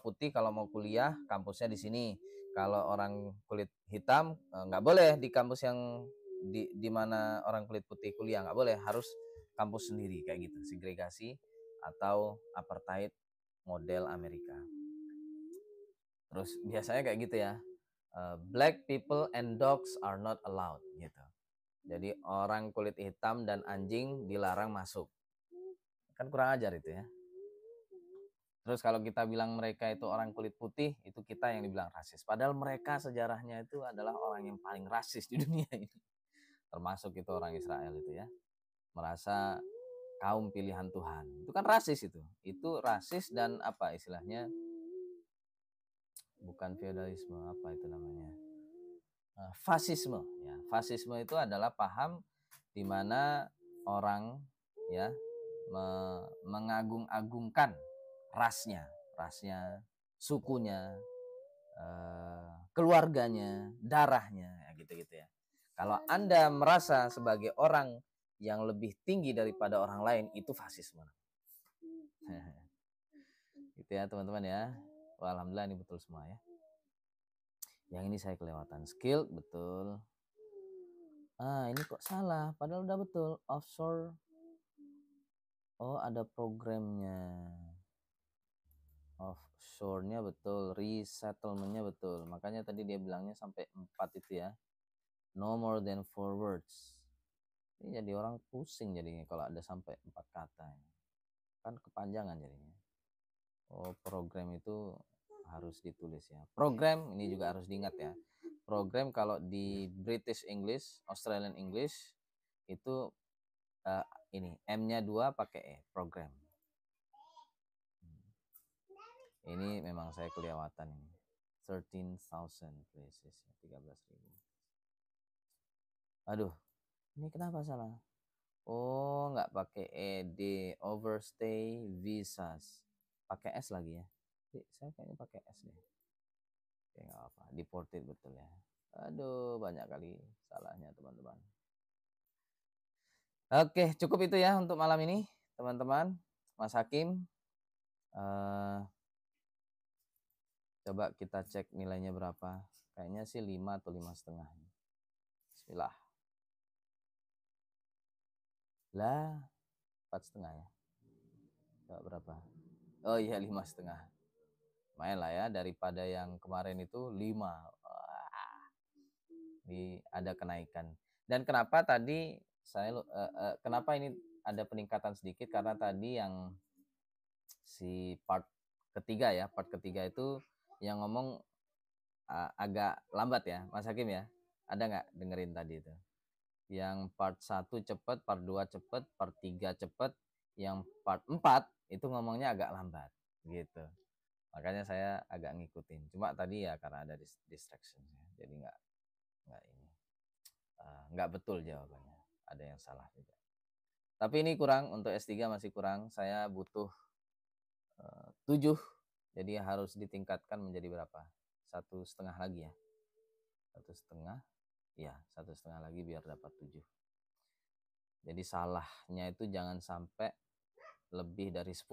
Speaker 1: putih kalau mau kuliah kampusnya di sini, kalau orang kulit hitam nggak boleh di kampus yang di mana orang kulit putih kuliah, nggak boleh, harus kampus sendiri, kayak gitu. Segregasi atau apartheid model Amerika. Terus biasanya kayak gitu ya, black people and dogs are not allowed gitu. Jadi orang kulit hitam dan anjing dilarang masuk. Kan kurang ajar itu ya. Terus kalau kita bilang mereka itu orang kulit putih, itu kita yang dibilang rasis. Padahal mereka sejarahnya itu adalah orang yang paling rasis di dunia ini. Termasuk itu orang Israel itu ya. Merasa kaum pilihan Tuhan. Itu kan rasis itu. Itu rasis dan apa istilahnya? Bukan feodalisme, apa itu namanya? Fasisme ya. Fasisme itu adalah paham di mana orang ya mengagung-agungkan rasnya, sukunya, keluarganya, darahnya, gitu-gitu ya. Kalau Anda merasa sebagai orang yang lebih tinggi daripada orang lain, itu fasisme. Gitu ya teman-teman ya. Wah, alhamdulillah ini betul semua ya. Yang ini saya kelewatan. Skill betul. Ini kok salah, padahal udah betul. Offshore. Oh, ada programnya. Offshore-nya betul, resettlement-nya betul. Makanya tadi dia bilangnya sampai 4 itu ya. No more than 4 words. Ini jadi orang pusing jadinya kalau ada sampai 4 kata. Kan kepanjangan jadinya. Oh, program itu harus ditulis ya. Program ini juga harus diingat ya. Program kalau di British English, Australian English itu ini M-nya 2 pakai E, program. Ini memang saya kelewatan ini. 13,000 places, 13.000. Aduh, ini kenapa salah? Oh, nggak pakai ED, overstay visas. Pakai S lagi ya. Saya kayaknya pakai S deh. Oke, nggak apa. Deported betul ya. Aduh, banyak kali salahnya teman-teman. Oke, cukup itu ya untuk malam ini, teman-teman. Mas Hakim. Coba kita cek nilainya berapa. Kayaknya sih 5 atau 5,5. Bismillah. Lah, 4,5 ya. Coba berapa? Oh iya, 5,5. Lumayan lah ya, daripada yang kemarin itu 5. Ada kenaikan. Dan kenapa tadi kenapa ini ada peningkatan sedikit? Karena tadi yang si part ketiga itu yang ngomong agak lambat ya, Mas Hakim ya. Ada nggak dengerin tadi itu? Yang part 1 cepet, part 2 cepet, part 3 cepet, yang part 4 itu ngomongnya agak lambat gitu. Makanya saya agak ngikutin. Cuma tadi ya karena ada distraction ya. Jadi nggak betul jawabannya. Ada yang salah juga. Tapi ini kurang, untuk S3 masih kurang. Saya butuh 7. Jadi harus ditingkatkan menjadi berapa? 1,5 lagi ya. 1,5. Ya, 1,5 lagi biar dapat 7. Jadi salahnya itu jangan sampai lebih dari 10.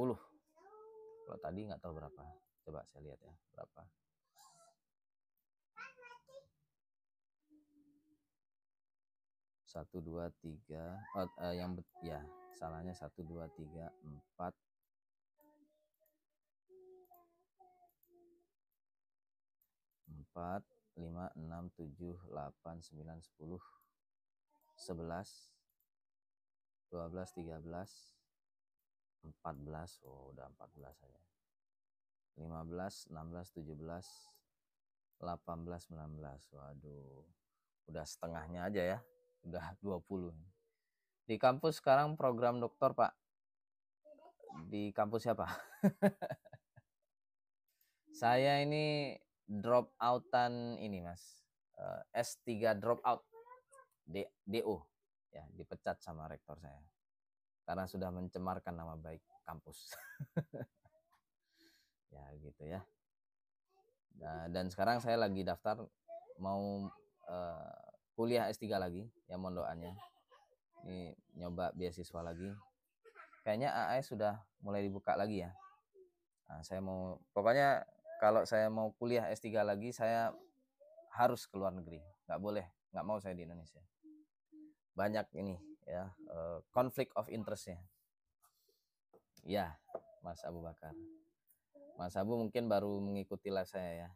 Speaker 1: Kalau tadi nggak tahu berapa. Coba saya lihat ya, berapa. Satu, dua, tiga. Ya, salahnya 1, 2, 3, 4. 4, 5, 6, 7, 8, 9, 10, 11, 12, 13, 14. Oh, udah 14 aja. 15, 16, 17, 18, 19. Waduh, udah setengahnya aja ya. Udah 20. Di kampus sekarang program doktor, Pak. Di kampus siapa? Saya ini drop outan ini, Mas. S3 drop out. DO. Ya, dipecat sama rektor saya. Karena sudah mencemarkan nama baik kampus. Ya, gitu ya. Nah, dan sekarang saya lagi daftar mau kuliah S3 lagi, ya mohon doanya. Ini nyoba beasiswa lagi. Kayaknya AAS sudah mulai dibuka lagi ya. Nah, saya mau, pokoknya kalau saya mau kuliah S3 lagi, saya harus ke luar negeri. Nggak mau saya di Indonesia. Banyak ini ya, conflict of interest-nya. Ya, Mas Abu Bakar. Mas Abu mungkin baru mengikuti live saya ya.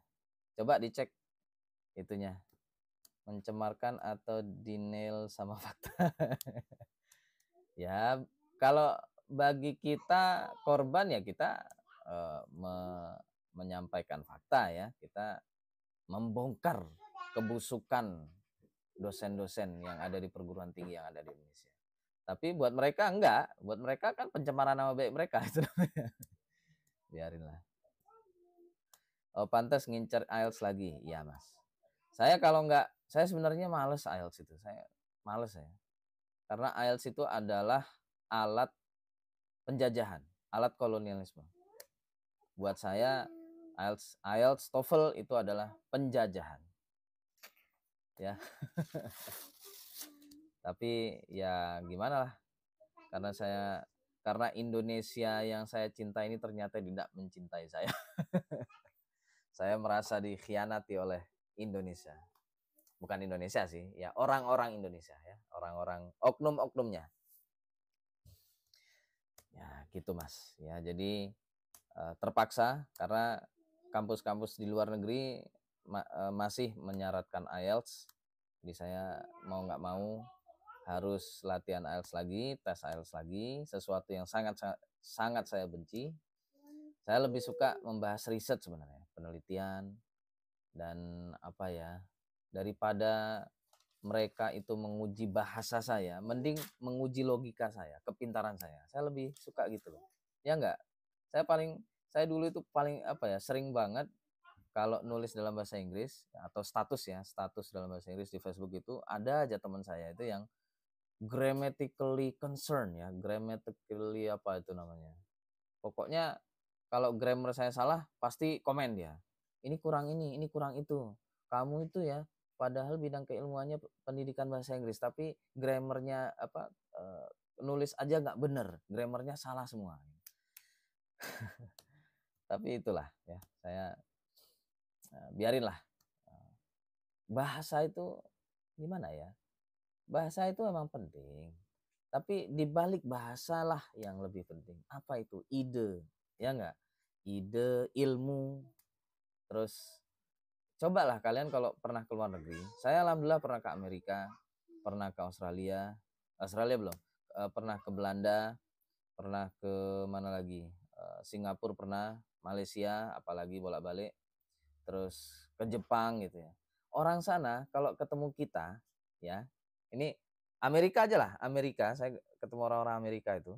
Speaker 1: Coba dicek itunya. Mencemarkan atau denial sama fakta. Ya, kalau bagi kita korban ya kita menyampaikan fakta ya. Kita membongkar kebusukan dosen-dosen yang ada di perguruan tinggi yang ada di Indonesia. Tapi buat mereka enggak. Buat mereka kan pencemaran nama baik mereka. Itu namanya. Biarinlah. Oh, pantas ngincer IELTS lagi. Ya, Mas. Saya kalau enggak, saya sebenarnya males IELTS itu. Saya males ya. Karena IELTS itu adalah alat penjajahan, alat kolonialisme. Buat saya IELTS, TOEFL itu adalah penjajahan. Ya. Tapi ya gimana lah. Karena Indonesia yang saya cinta ini ternyata tidak mencintai saya. Saya merasa dikhianati oleh Indonesia. Bukan Indonesia sih, ya orang-orang Indonesia ya, orang-orang oknum-oknumnya. Ya, gitu Mas. Ya, jadi terpaksa karena kampus-kampus di luar negeri masih menyaratkan IELTS. Jadi saya mau nggak mau harus latihan IELTS lagi, tes IELTS lagi, sesuatu yang sangat saya benci. Saya lebih suka membahas riset sebenarnya, penelitian dan apa ya, daripada mereka itu menguji bahasa saya, mending menguji logika saya, kepintaran saya. Saya lebih suka gitu loh. Ya enggak? Saya dulu itu paling apa ya, sering banget kalau nulis dalam bahasa Inggris atau status dalam bahasa Inggris di Facebook itu ada aja teman saya itu yang grammatically concerned ya, grammatically apa itu namanya. Pokoknya kalau grammar saya salah pasti komen dia. Ini kurang itu. Kamu itu ya padahal bidang keilmuannya pendidikan bahasa Inggris tapi grammarnya nulis aja nggak bener, grammarnya salah semua. Tapi itulah ya, saya biarinlah. Bahasa itu gimana ya? Bahasa itu memang penting. Tapi di balik bahasa lah yang lebih penting. Apa itu? Ide, ya enggak? Ide, ilmu. Terus cobalah kalian kalau pernah ke luar negeri. Saya alhamdulillah pernah ke Amerika, pernah ke Australia belum. Pernah ke Belanda, pernah ke mana lagi? Singapura pernah, Malaysia apalagi bolak-balik. Terus ke Jepang gitu ya. Orang sana kalau ketemu kita ya, ini Amerika aja lah, Amerika, saya ketemu orang-orang Amerika itu.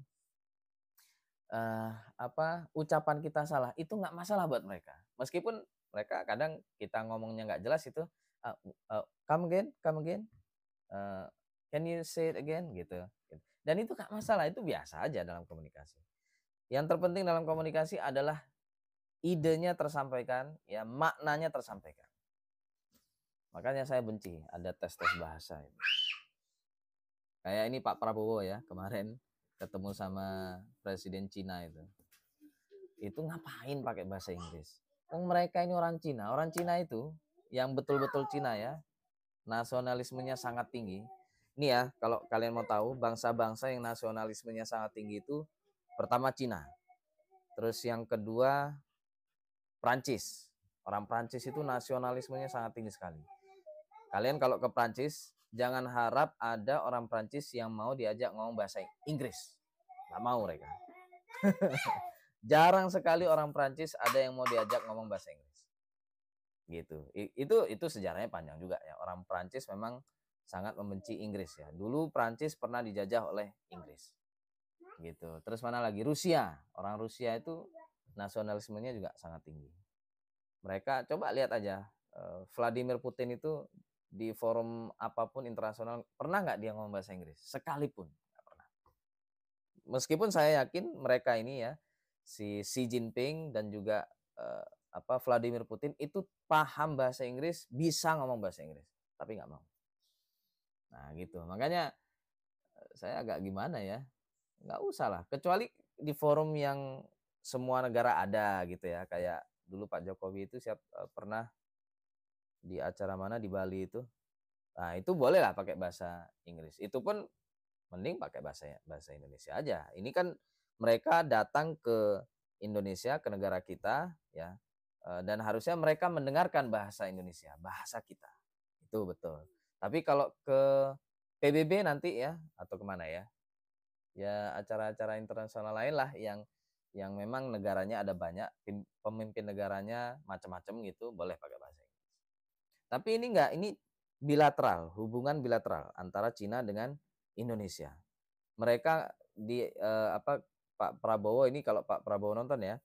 Speaker 1: Ucapan kita salah itu nggak masalah buat mereka. Meskipun mereka kadang kita ngomongnya nggak jelas itu, come again, can you say it again gitu. Dan itu nggak masalah, itu biasa aja dalam komunikasi. Yang terpenting dalam komunikasi adalah idenya tersampaikan, ya maknanya tersampaikan. Makanya saya benci ada tes-tes bahasa itu. Kayak ini Pak Prabowo ya kemarin ketemu sama presiden Cina itu ngapain pakai bahasa Inggris? Mereka ini orang Cina itu yang betul-betul Cina ya, nasionalismenya sangat tinggi. Ini ya, kalau kalian mau tahu bangsa-bangsa yang nasionalismenya sangat tinggi itu pertama Cina, terus yang kedua Prancis. Orang Prancis itu nasionalismenya sangat tinggi sekali. Kalian kalau ke Prancis, jangan harap ada orang Prancis yang mau diajak ngomong bahasa Inggris. Nggak mau mereka. Jarang sekali orang Prancis ada yang mau diajak ngomong bahasa Inggris. Gitu. Itu sejarahnya panjang juga ya. Orang Prancis memang sangat membenci Inggris ya. Dulu Prancis pernah dijajah oleh Inggris. Gitu. Terus mana lagi? Rusia. Orang Rusia itu nasionalismenya juga sangat tinggi. Mereka coba lihat aja, Vladimir Putin itu di forum apapun internasional pernah nggak dia ngomong bahasa Inggris? Sekalipun nggak pernah. Meskipun saya yakin mereka ini ya, si Xi Jinping dan juga Vladimir Putin itu paham bahasa Inggris, bisa ngomong bahasa Inggris, tapi nggak mau. Nah gitu, makanya saya agak gimana ya, nggak usah lah, kecuali di forum yang semua negara ada gitu ya, kayak dulu Pak Jokowi itu pernah di acara mana di Bali itu, nah itu boleh lah pakai bahasa Inggris, itu pun mending pakai bahasa Indonesia aja. Ini kan mereka datang ke Indonesia, ke negara kita ya, dan harusnya mereka mendengarkan bahasa Indonesia, bahasa kita, itu betul. Tapi kalau ke PBB nanti ya, atau kemana ya, acara-acara internasional lain lah yang memang negaranya ada banyak, pemimpin negaranya macam-macam gitu, boleh pakai bahasa Inggris. Tapi ini enggak, ini bilateral, hubungan bilateral antara Cina dengan Indonesia. Mereka Pak Prabowo ini, kalau Pak Prabowo nonton ya,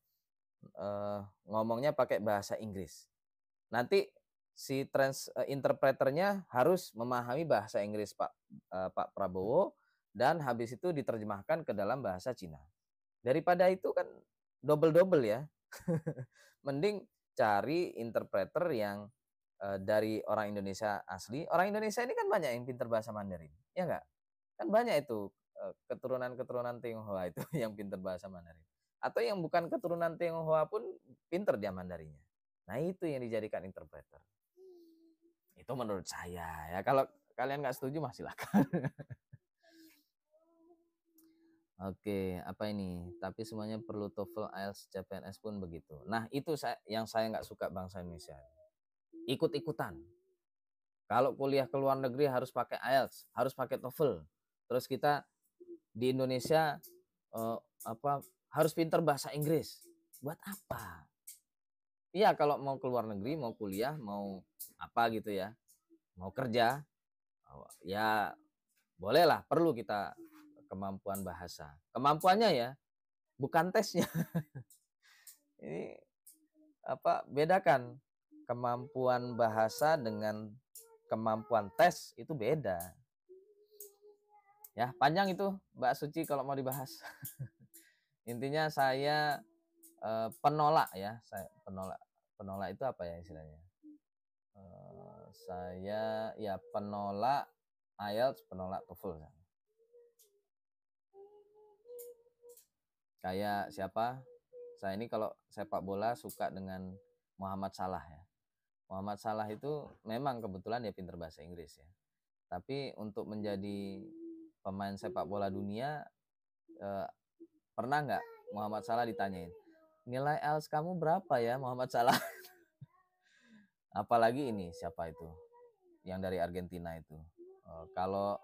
Speaker 1: ngomongnya pakai bahasa Inggris. Nanti si interpreternya harus memahami bahasa Inggris Pak Prabowo, dan habis itu diterjemahkan ke dalam bahasa Cina. Daripada itu kan double ya. Mending cari interpreter yang dari orang Indonesia asli. Orang Indonesia ini kan banyak yang pintar bahasa Mandarin, ya enggak? Kan banyak itu keturunan Tionghoa itu yang pintar bahasa Mandarin. Atau yang bukan keturunan Tionghoa pun pintar dia Mandarinnya. Nah itu yang dijadikan interpreter. Itu menurut saya ya. Kalau kalian nggak setuju mah silakan. Oke, apa ini? Tapi semuanya perlu TOEFL, IELTS, CPNS pun begitu. Nah itu yang saya nggak suka bangsa Indonesia. Ikut-ikutan. Kalau kuliah ke luar negeri harus pakai IELTS, harus pakai TOEFL. Terus kita di Indonesia harus pintar bahasa Inggris. Buat apa? Iya, kalau mau ke luar negeri, mau kuliah, mau apa gitu ya, mau kerja, ya bolehlah, perlu kita kemampuan bahasa. Kemampuannya ya, bukan tesnya. Ini bedakan kemampuan bahasa dengan kemampuan tes, itu beda. Ya, panjang itu Mbak Suci kalau mau dibahas. Intinya saya penolak ya, penolak itu apa ya istilahnya? Saya ya penolak IELTS, penolak TOEFL. Kayak siapa? Saya ini kalau sepak bola suka dengan Muhammad Salah ya. Muhammad Salah itu memang kebetulan dia pintar bahasa Inggris ya. Tapi untuk menjadi pemain sepak bola dunia, pernah nggak Muhammad Salah ditanyain, nilai IELTS kamu berapa ya Muhammad Salah? Apalagi ini siapa itu? Yang dari Argentina itu. Kalau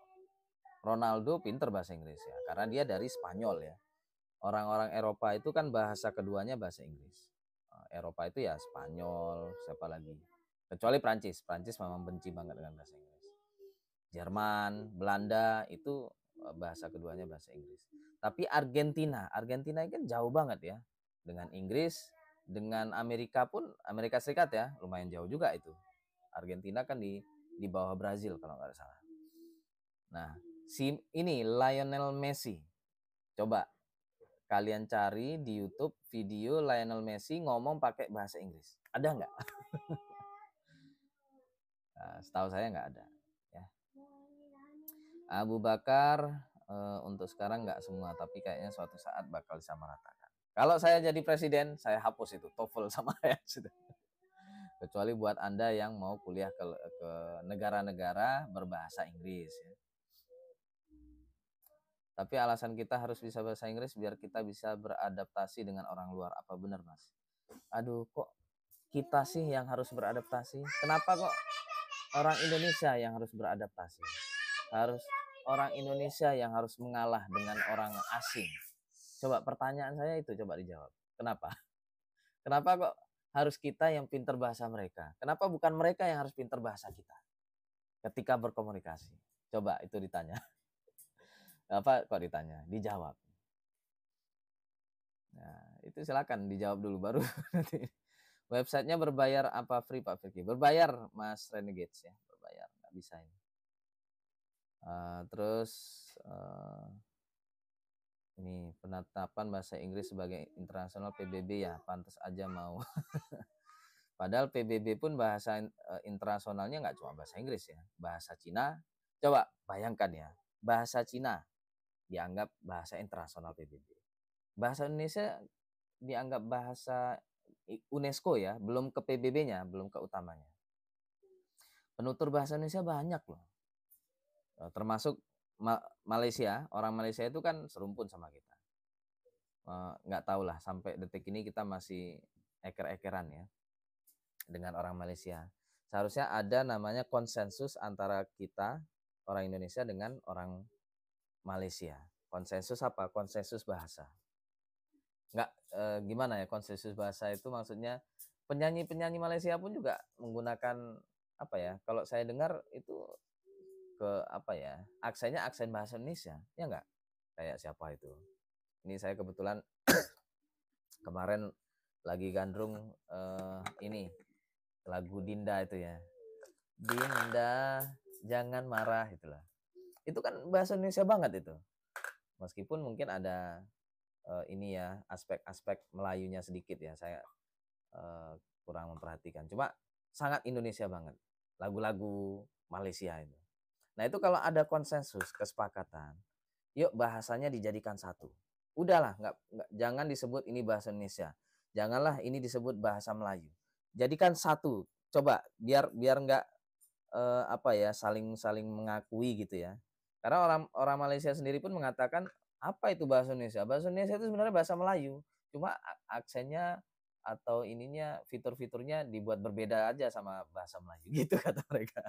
Speaker 1: Ronaldo pintar bahasa Inggris ya, karena dia dari Spanyol ya. Orang-orang Eropa itu kan bahasa keduanya bahasa Inggris. Eropa itu ya Spanyol, siapa lagi? Kecuali Prancis. Prancis memang benci banget dengan bahasa Inggris. Jerman, Belanda itu bahasa keduanya bahasa Inggris. Tapi Argentina kan jauh banget ya. Dengan Inggris, dengan Amerika pun, Amerika Serikat ya, lumayan jauh juga itu. Argentina kan di bawah Brazil kalau nggak salah. Nah, ini Lionel Messi. Coba kalian cari di YouTube video Lionel Messi ngomong pakai bahasa Inggris. Ada nggak? Nah, setahu saya nggak ada. Ya. Abu Bakar untuk sekarang nggak semua, tapi kayaknya suatu saat bakal disamaratakan. Kalau saya jadi presiden, saya hapus itu TOEFL sama IELTS itu. Kecuali buat Anda yang mau kuliah ke negara-negara berbahasa Inggris ya. Tapi alasan kita harus bisa bahasa Inggris biar kita bisa beradaptasi dengan orang luar. Apa benar, Mas? Aduh, kok kita sih yang harus beradaptasi? Kenapa kok orang Indonesia yang harus beradaptasi? Harus orang Indonesia yang harus mengalah dengan orang asing? Coba pertanyaan saya itu coba dijawab. Kenapa? Kenapa kok harus kita yang pintar bahasa mereka? Kenapa bukan mereka yang harus pintar bahasa kita ketika berkomunikasi? Coba itu ditanya. Apa kok ditanya? Dijawab. Nah, itu silakan dijawab dulu baru nanti. Websitenya berbayar apa free Pak Firky? Berbayar Mas Renegades ya, berbayar, nggak bisa ini. Terus ini penetapan bahasa Inggris sebagai internasional PBB ya, pantas aja mau. Padahal PBB pun bahasa internasionalnya nggak cuma bahasa Inggris ya, bahasa Cina. Coba bayangkan ya, bahasa Cina dianggap bahasa internasional PBB. Bahasa Indonesia dianggap bahasa UNESCO ya, belum ke PBB-nya, belum ke utamanya. Penutur bahasa Indonesia banyak loh. Termasuk Malaysia, orang Malaysia itu kan serumpun sama kita. Nggak tahu lah, sampai detik ini kita masih eker-ekeran ya dengan orang Malaysia. Seharusnya ada namanya konsensus antara kita, orang Indonesia dengan orang Malaysia. Konsensus apa? Konsensus bahasa. Nggak, gimana ya konsensus bahasa itu maksudnya penyanyi-penyanyi Malaysia pun juga menggunakan apa ya? Kalau saya dengar itu ke apa ya? Aksennya aksen bahasa Indonesia, ya nggak? Kayak siapa itu? Ini saya kebetulan kemarin lagi gandrung ini lagu Dinda itu ya. Dinda jangan marah itulah. Itu kan bahasa Indonesia banget itu. Meskipun mungkin ada ini ya aspek-aspek Melayunya sedikit ya, saya kurang memperhatikan. Cuma sangat Indonesia banget lagu-lagu Malaysia itu. Nah itu kalau ada konsensus kesepakatan, yuk bahasanya dijadikan satu. Udahlah, nggak jangan disebut ini bahasa Indonesia, janganlah ini disebut bahasa Melayu. Jadikan satu. Coba biar nggak apa ya saling mengakui gitu ya. Karena orang Malaysia sendiri pun mengatakan apa itu bahasa Indonesia? Bahasa Indonesia itu sebenarnya bahasa Melayu. Cuma aksennya atau ininya fitur-fiturnya dibuat berbeda aja sama bahasa Melayu gitu kata mereka.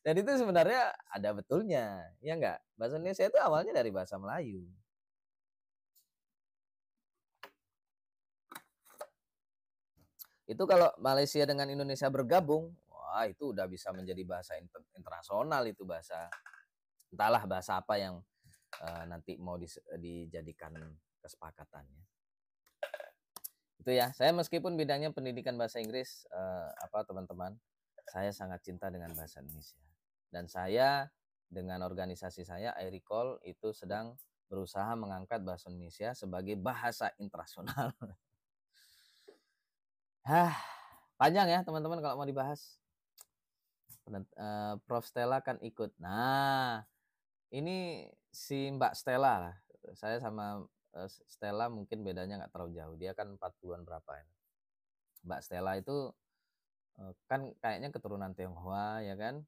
Speaker 1: Dan itu sebenarnya ada betulnya, ya enggak? Bahasa Indonesia itu awalnya dari bahasa Melayu. Itu kalau Malaysia dengan Indonesia bergabung, wah itu udah bisa menjadi bahasa internasional itu bahasa. Entahlah bahasa apa yang nanti mau dijadikan kesepakatannya. Itu ya, saya meskipun bidangnya pendidikan bahasa Inggris, teman-teman, saya sangat cinta dengan bahasa Indonesia. Dan saya dengan organisasi saya, iRecall, itu sedang berusaha mengangkat bahasa Indonesia sebagai bahasa internasional. Panjang ya teman-teman kalau mau dibahas. Prof Stella kan ikut. Nah, ini si Mbak Stella lah. Saya sama Stella mungkin bedanya nggak terlalu jauh. Dia kan 40-an berapa ya. Mbak Stella itu kan kayaknya keturunan Tionghoa ya kan.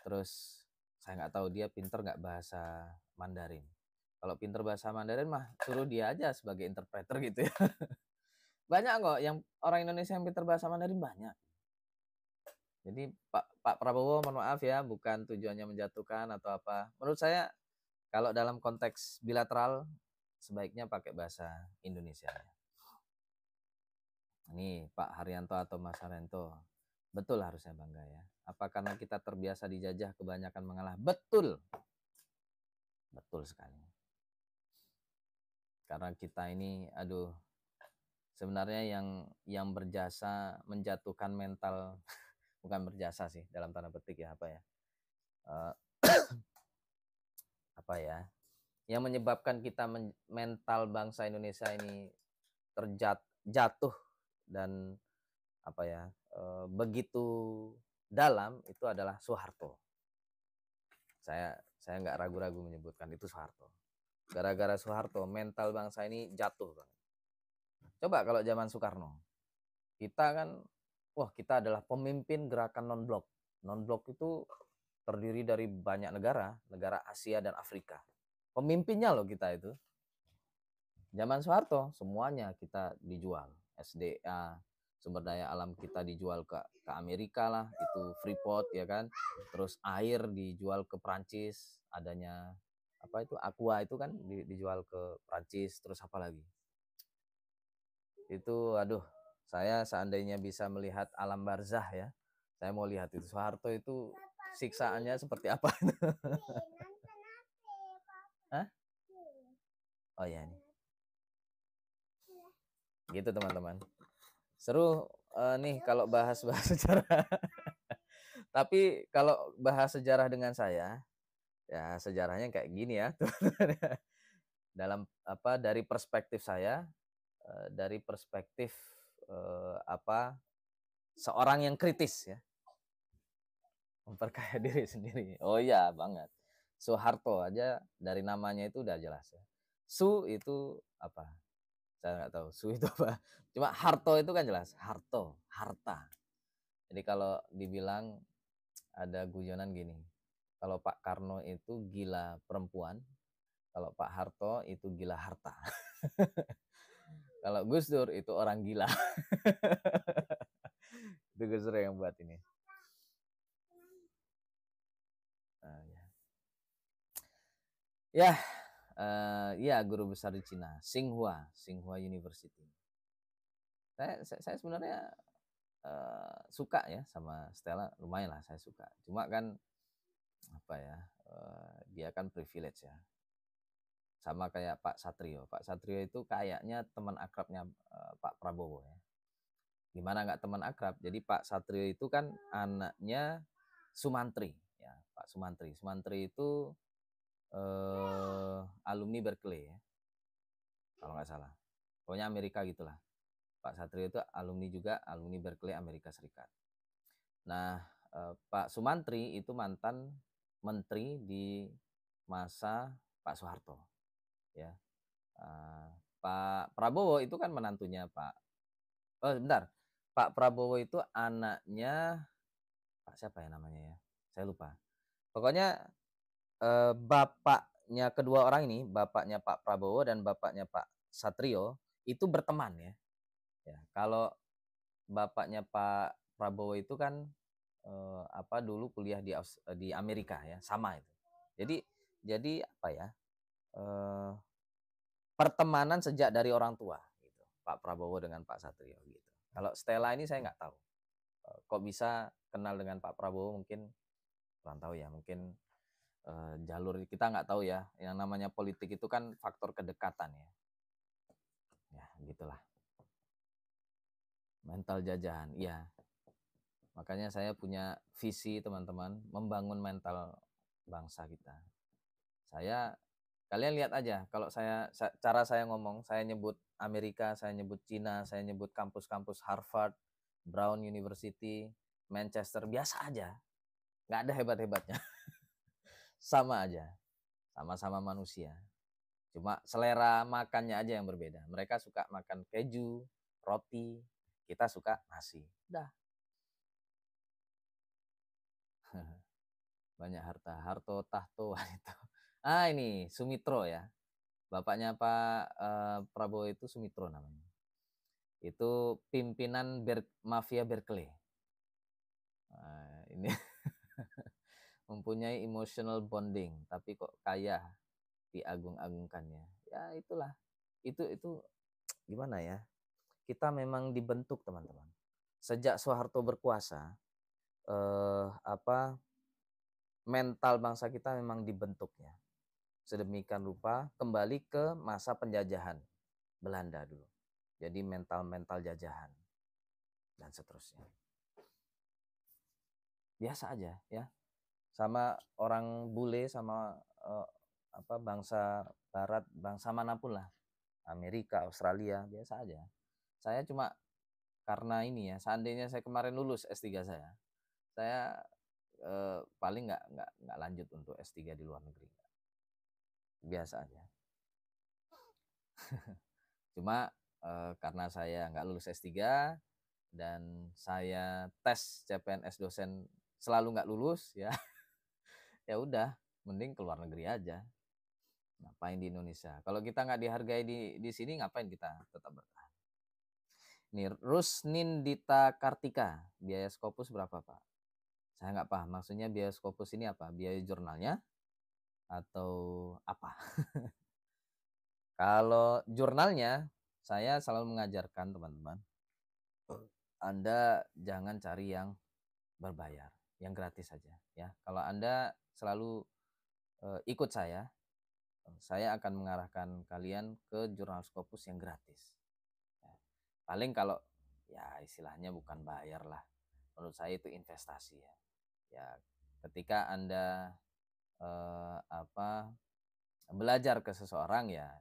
Speaker 1: Terus saya nggak tahu dia pinter nggak bahasa Mandarin. Kalau pinter bahasa Mandarin mah suruh dia aja sebagai interpreter gitu ya. Banyak kok yang orang Indonesia yang pinter bahasa Mandarin banyak. Jadi Pak Prabowo mohon maaf ya, bukan tujuannya menjatuhkan atau apa. Menurut saya kalau dalam konteks bilateral sebaiknya pakai bahasa Indonesia. Ini Pak Haryanto atau Mas Haryanto, betul harusnya bangga ya. Apa karena kita terbiasa dijajah kebanyakan mengalah? Betul. Betul sekali. Karena kita ini, sebenarnya yang berjasa menjatuhkan mental, bukan berjasa sih dalam tanda petik ya, yang menyebabkan kita mental bangsa Indonesia ini jatuh dan begitu dalam itu adalah Soeharto. Saya nggak ragu-ragu menyebutkan itu Soeharto. Gara-gara Soeharto, mental bangsa ini jatuh banget. Coba kalau zaman Soekarno, kita kan, wah kita adalah pemimpin gerakan non-blok. Non-blok itu terdiri dari banyak negara Asia dan Afrika. Pemimpinnya loh kita itu. Zaman Soeharto, semuanya kita dijual. SDA, sumber daya alam kita dijual ke Amerika lah, itu Freeport ya kan. Terus air dijual ke Prancis, adanya apa itu Aqua itu kan dijual ke Prancis. Terus apa lagi? Itu aduh, saya seandainya bisa melihat alam barzah ya, saya mau lihat itu Soeharto itu siksaannya seperti apa. Hah? Oh ya ini. Gitu teman-teman. Seru nih kalau bahas sejarah. Tapi kalau bahas sejarah dengan saya, ya sejarahnya kayak gini ya. Dalam apa dari perspektif saya, dari perspektif apa seorang yang kritis ya. Memperkaya diri sendiri. Oh iya banget. Soeharto aja dari namanya itu udah jelas ya. Su itu apa? Saya nggak tahu. Su itu apa? Cuma Harto itu kan jelas. Harto, harta. Jadi kalau dibilang ada guyonan gini. Kalau Pak Karno itu gila perempuan, kalau Pak Harto itu gila harta. Kalau Gus Dur itu orang gila. Itu Gus Dur yang buat ini. Ya, ya guru besar di Cina, Tsinghua University. Saya sebenarnya suka ya sama Stella, lumayan lah saya suka. Cuma kan apa ya, dia kan privilege ya. Sama kayak Pak Satrio. Pak Satrio itu kayaknya teman akrabnya Pak Prabowo ya. Gimana nggak teman akrab? Jadi Pak Satrio itu kan anaknya Sumantri ya, Pak Sumantri. Sumantri itu alumni Berkeley ya, kalau nggak salah. Pokoknya Amerika gitulah. Pak Satrio itu alumni juga, alumni Berkeley Amerika Serikat. Nah, Pak Sumantri itu mantan menteri di masa Pak Soeharto. Ya, Pak Prabowo itu kan menantunya Pak. Oh, bentar. Pak Prabowo itu anaknya Pak siapa ya namanya ya? Saya lupa. Pokoknya bapaknya kedua orang ini, bapaknya Pak Prabowo dan bapaknya Pak Satrio itu berteman ya. Ya, kalau bapaknya Pak Prabowo itu kan apa dulu kuliah di Amerika ya, sama itu. Jadi apa ya? Pertemanan sejak dari orang tua gitu. Pak Prabowo dengan Pak Satrio gitu. Kalau Stella ini saya nggak tahu. Kok bisa kenal dengan Pak Prabowo, mungkin kurang tahu ya, mungkin jalur kita nggak tahu ya. Yang namanya politik itu kan faktor kedekatan ya. Ya, gitulah. Mental jajahan, iya. Makanya saya punya visi teman-teman, membangun mental bangsa kita. Kalian lihat aja, kalau cara saya ngomong, saya nyebut Amerika, saya nyebut Cina, saya nyebut kampus-kampus Harvard, Brown University, Manchester, biasa aja. Nggak ada hebat-hebatnya. Sama aja. Sama-sama manusia. Cuma selera makannya aja yang berbeda. Mereka suka makan keju, roti, kita suka nasi. Udah. Banyak harta, harto, tahto, itu. Ini Sumitro ya. Bapaknya Pak Prabowo itu Sumitro namanya. Itu pimpinan mafia Berkeley. Ini mempunyai emotional bonding, tapi kok kaya diagung-agungkannya. Ya itulah. Itu gimana ya? Kita memang dibentuk teman-teman. Sejak Soeharto berkuasa, mental bangsa kita memang dibentuknya. Sedemikian rupa kembali ke masa penjajahan Belanda dulu. Jadi mental jajahan dan seterusnya. Biasa aja ya. Sama orang bule, sama bangsa barat, bangsa manapun lah. Amerika, Australia, biasa aja. Saya cuma karena ini ya, seandainya saya kemarin lulus S3 saya paling nggak lanjut untuk S3 di luar negeri. Biasa aja. Cuma karena saya nggak lulus S3 dan saya tes CPNS dosen selalu nggak lulus ya, ya udah mending keluar negeri aja. Ngapain di Indonesia? Kalau kita nggak dihargai di sini, ngapain kita tetap bertahan? Ini Rusnindita Kartika, biaya Scopus berapa Pak? Saya nggak paham, maksudnya biaya Scopus ini apa? Biaya jurnalnya atau apa? Kalau jurnalnya, saya selalu mengajarkan teman-teman, Anda jangan cari yang berbayar, yang gratis saja ya. Kalau Anda selalu ikut saya akan mengarahkan kalian ke jurnal Scopus yang gratis. Ya. Paling kalau ya istilahnya bukan bayar lah, menurut saya itu investasi ya. Ya ketika Anda belajar ke seseorang ya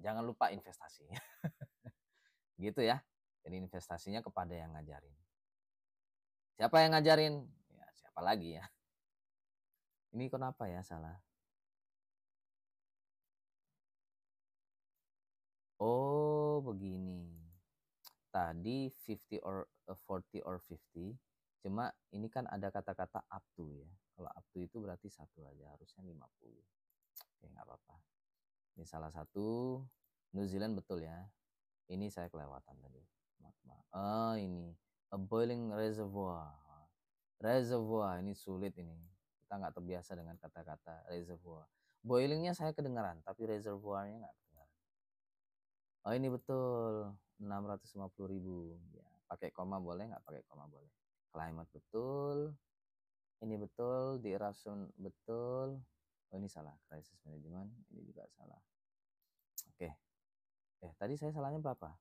Speaker 1: jangan lupa investasi. Gitu ya. Jadi investasinya kepada yang ngajarin. Siapa yang ngajarin? Ya siapa lagi ya. Ini kenapa ya salah? Oh begini. Tadi 50 or 40 or 50. Cuma ini kan ada kata-kata up to ya. Kalau up to itu berarti satu aja, harusnya 50. Oke, nggak apa-apa. Ini salah satu. New Zealand betul ya. Ini saya kelewatan tadi. Ini a boiling reservoir. Reservoir ini sulit ini. Kita nggak terbiasa dengan kata-kata reservoir. Boilingnya saya kedengaran, tapi reservoirnya nggak kedengaran. Oh ini betul, 650.000. Ya, pakai koma boleh, nggak pakai koma boleh. Climate betul. Ini betul, di eruption betul. Oh ini salah, crisis management. Ini juga salah. Oke. Tadi saya salahnya berapa?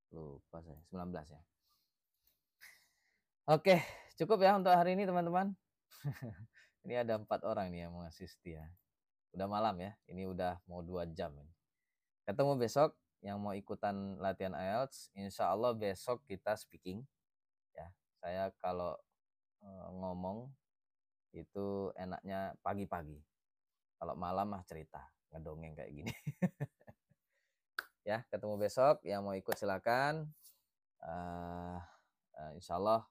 Speaker 1: Lupa saya, 19 ya. Oke, cukup ya untuk hari ini teman-teman. Ini ada 4 orang nih yang mengasisti ya. Udah malam ya, ini udah mau 2 jam. Ketemu besok yang mau ikutan latihan IELTS. Insya Allah besok kita speaking. Ya, saya kalau ngomong itu enaknya pagi-pagi. Kalau malam mah cerita, ngedongeng kayak gini. Ya, ketemu besok. Yang mau ikut silakan. Insya Allah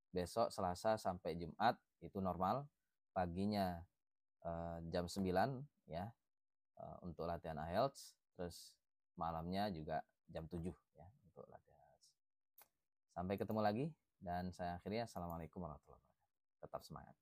Speaker 1: besok Selasa sampai Jumat itu normal. Paginya jam 9 ya untuk latihan IELTS. Terus malamnya juga jam 7 ya untuk latihan IELTS. Sampai ketemu lagi dan saya akhirnya assalamualaikum warahmatullahi wabarakatuh. Tetap semangat.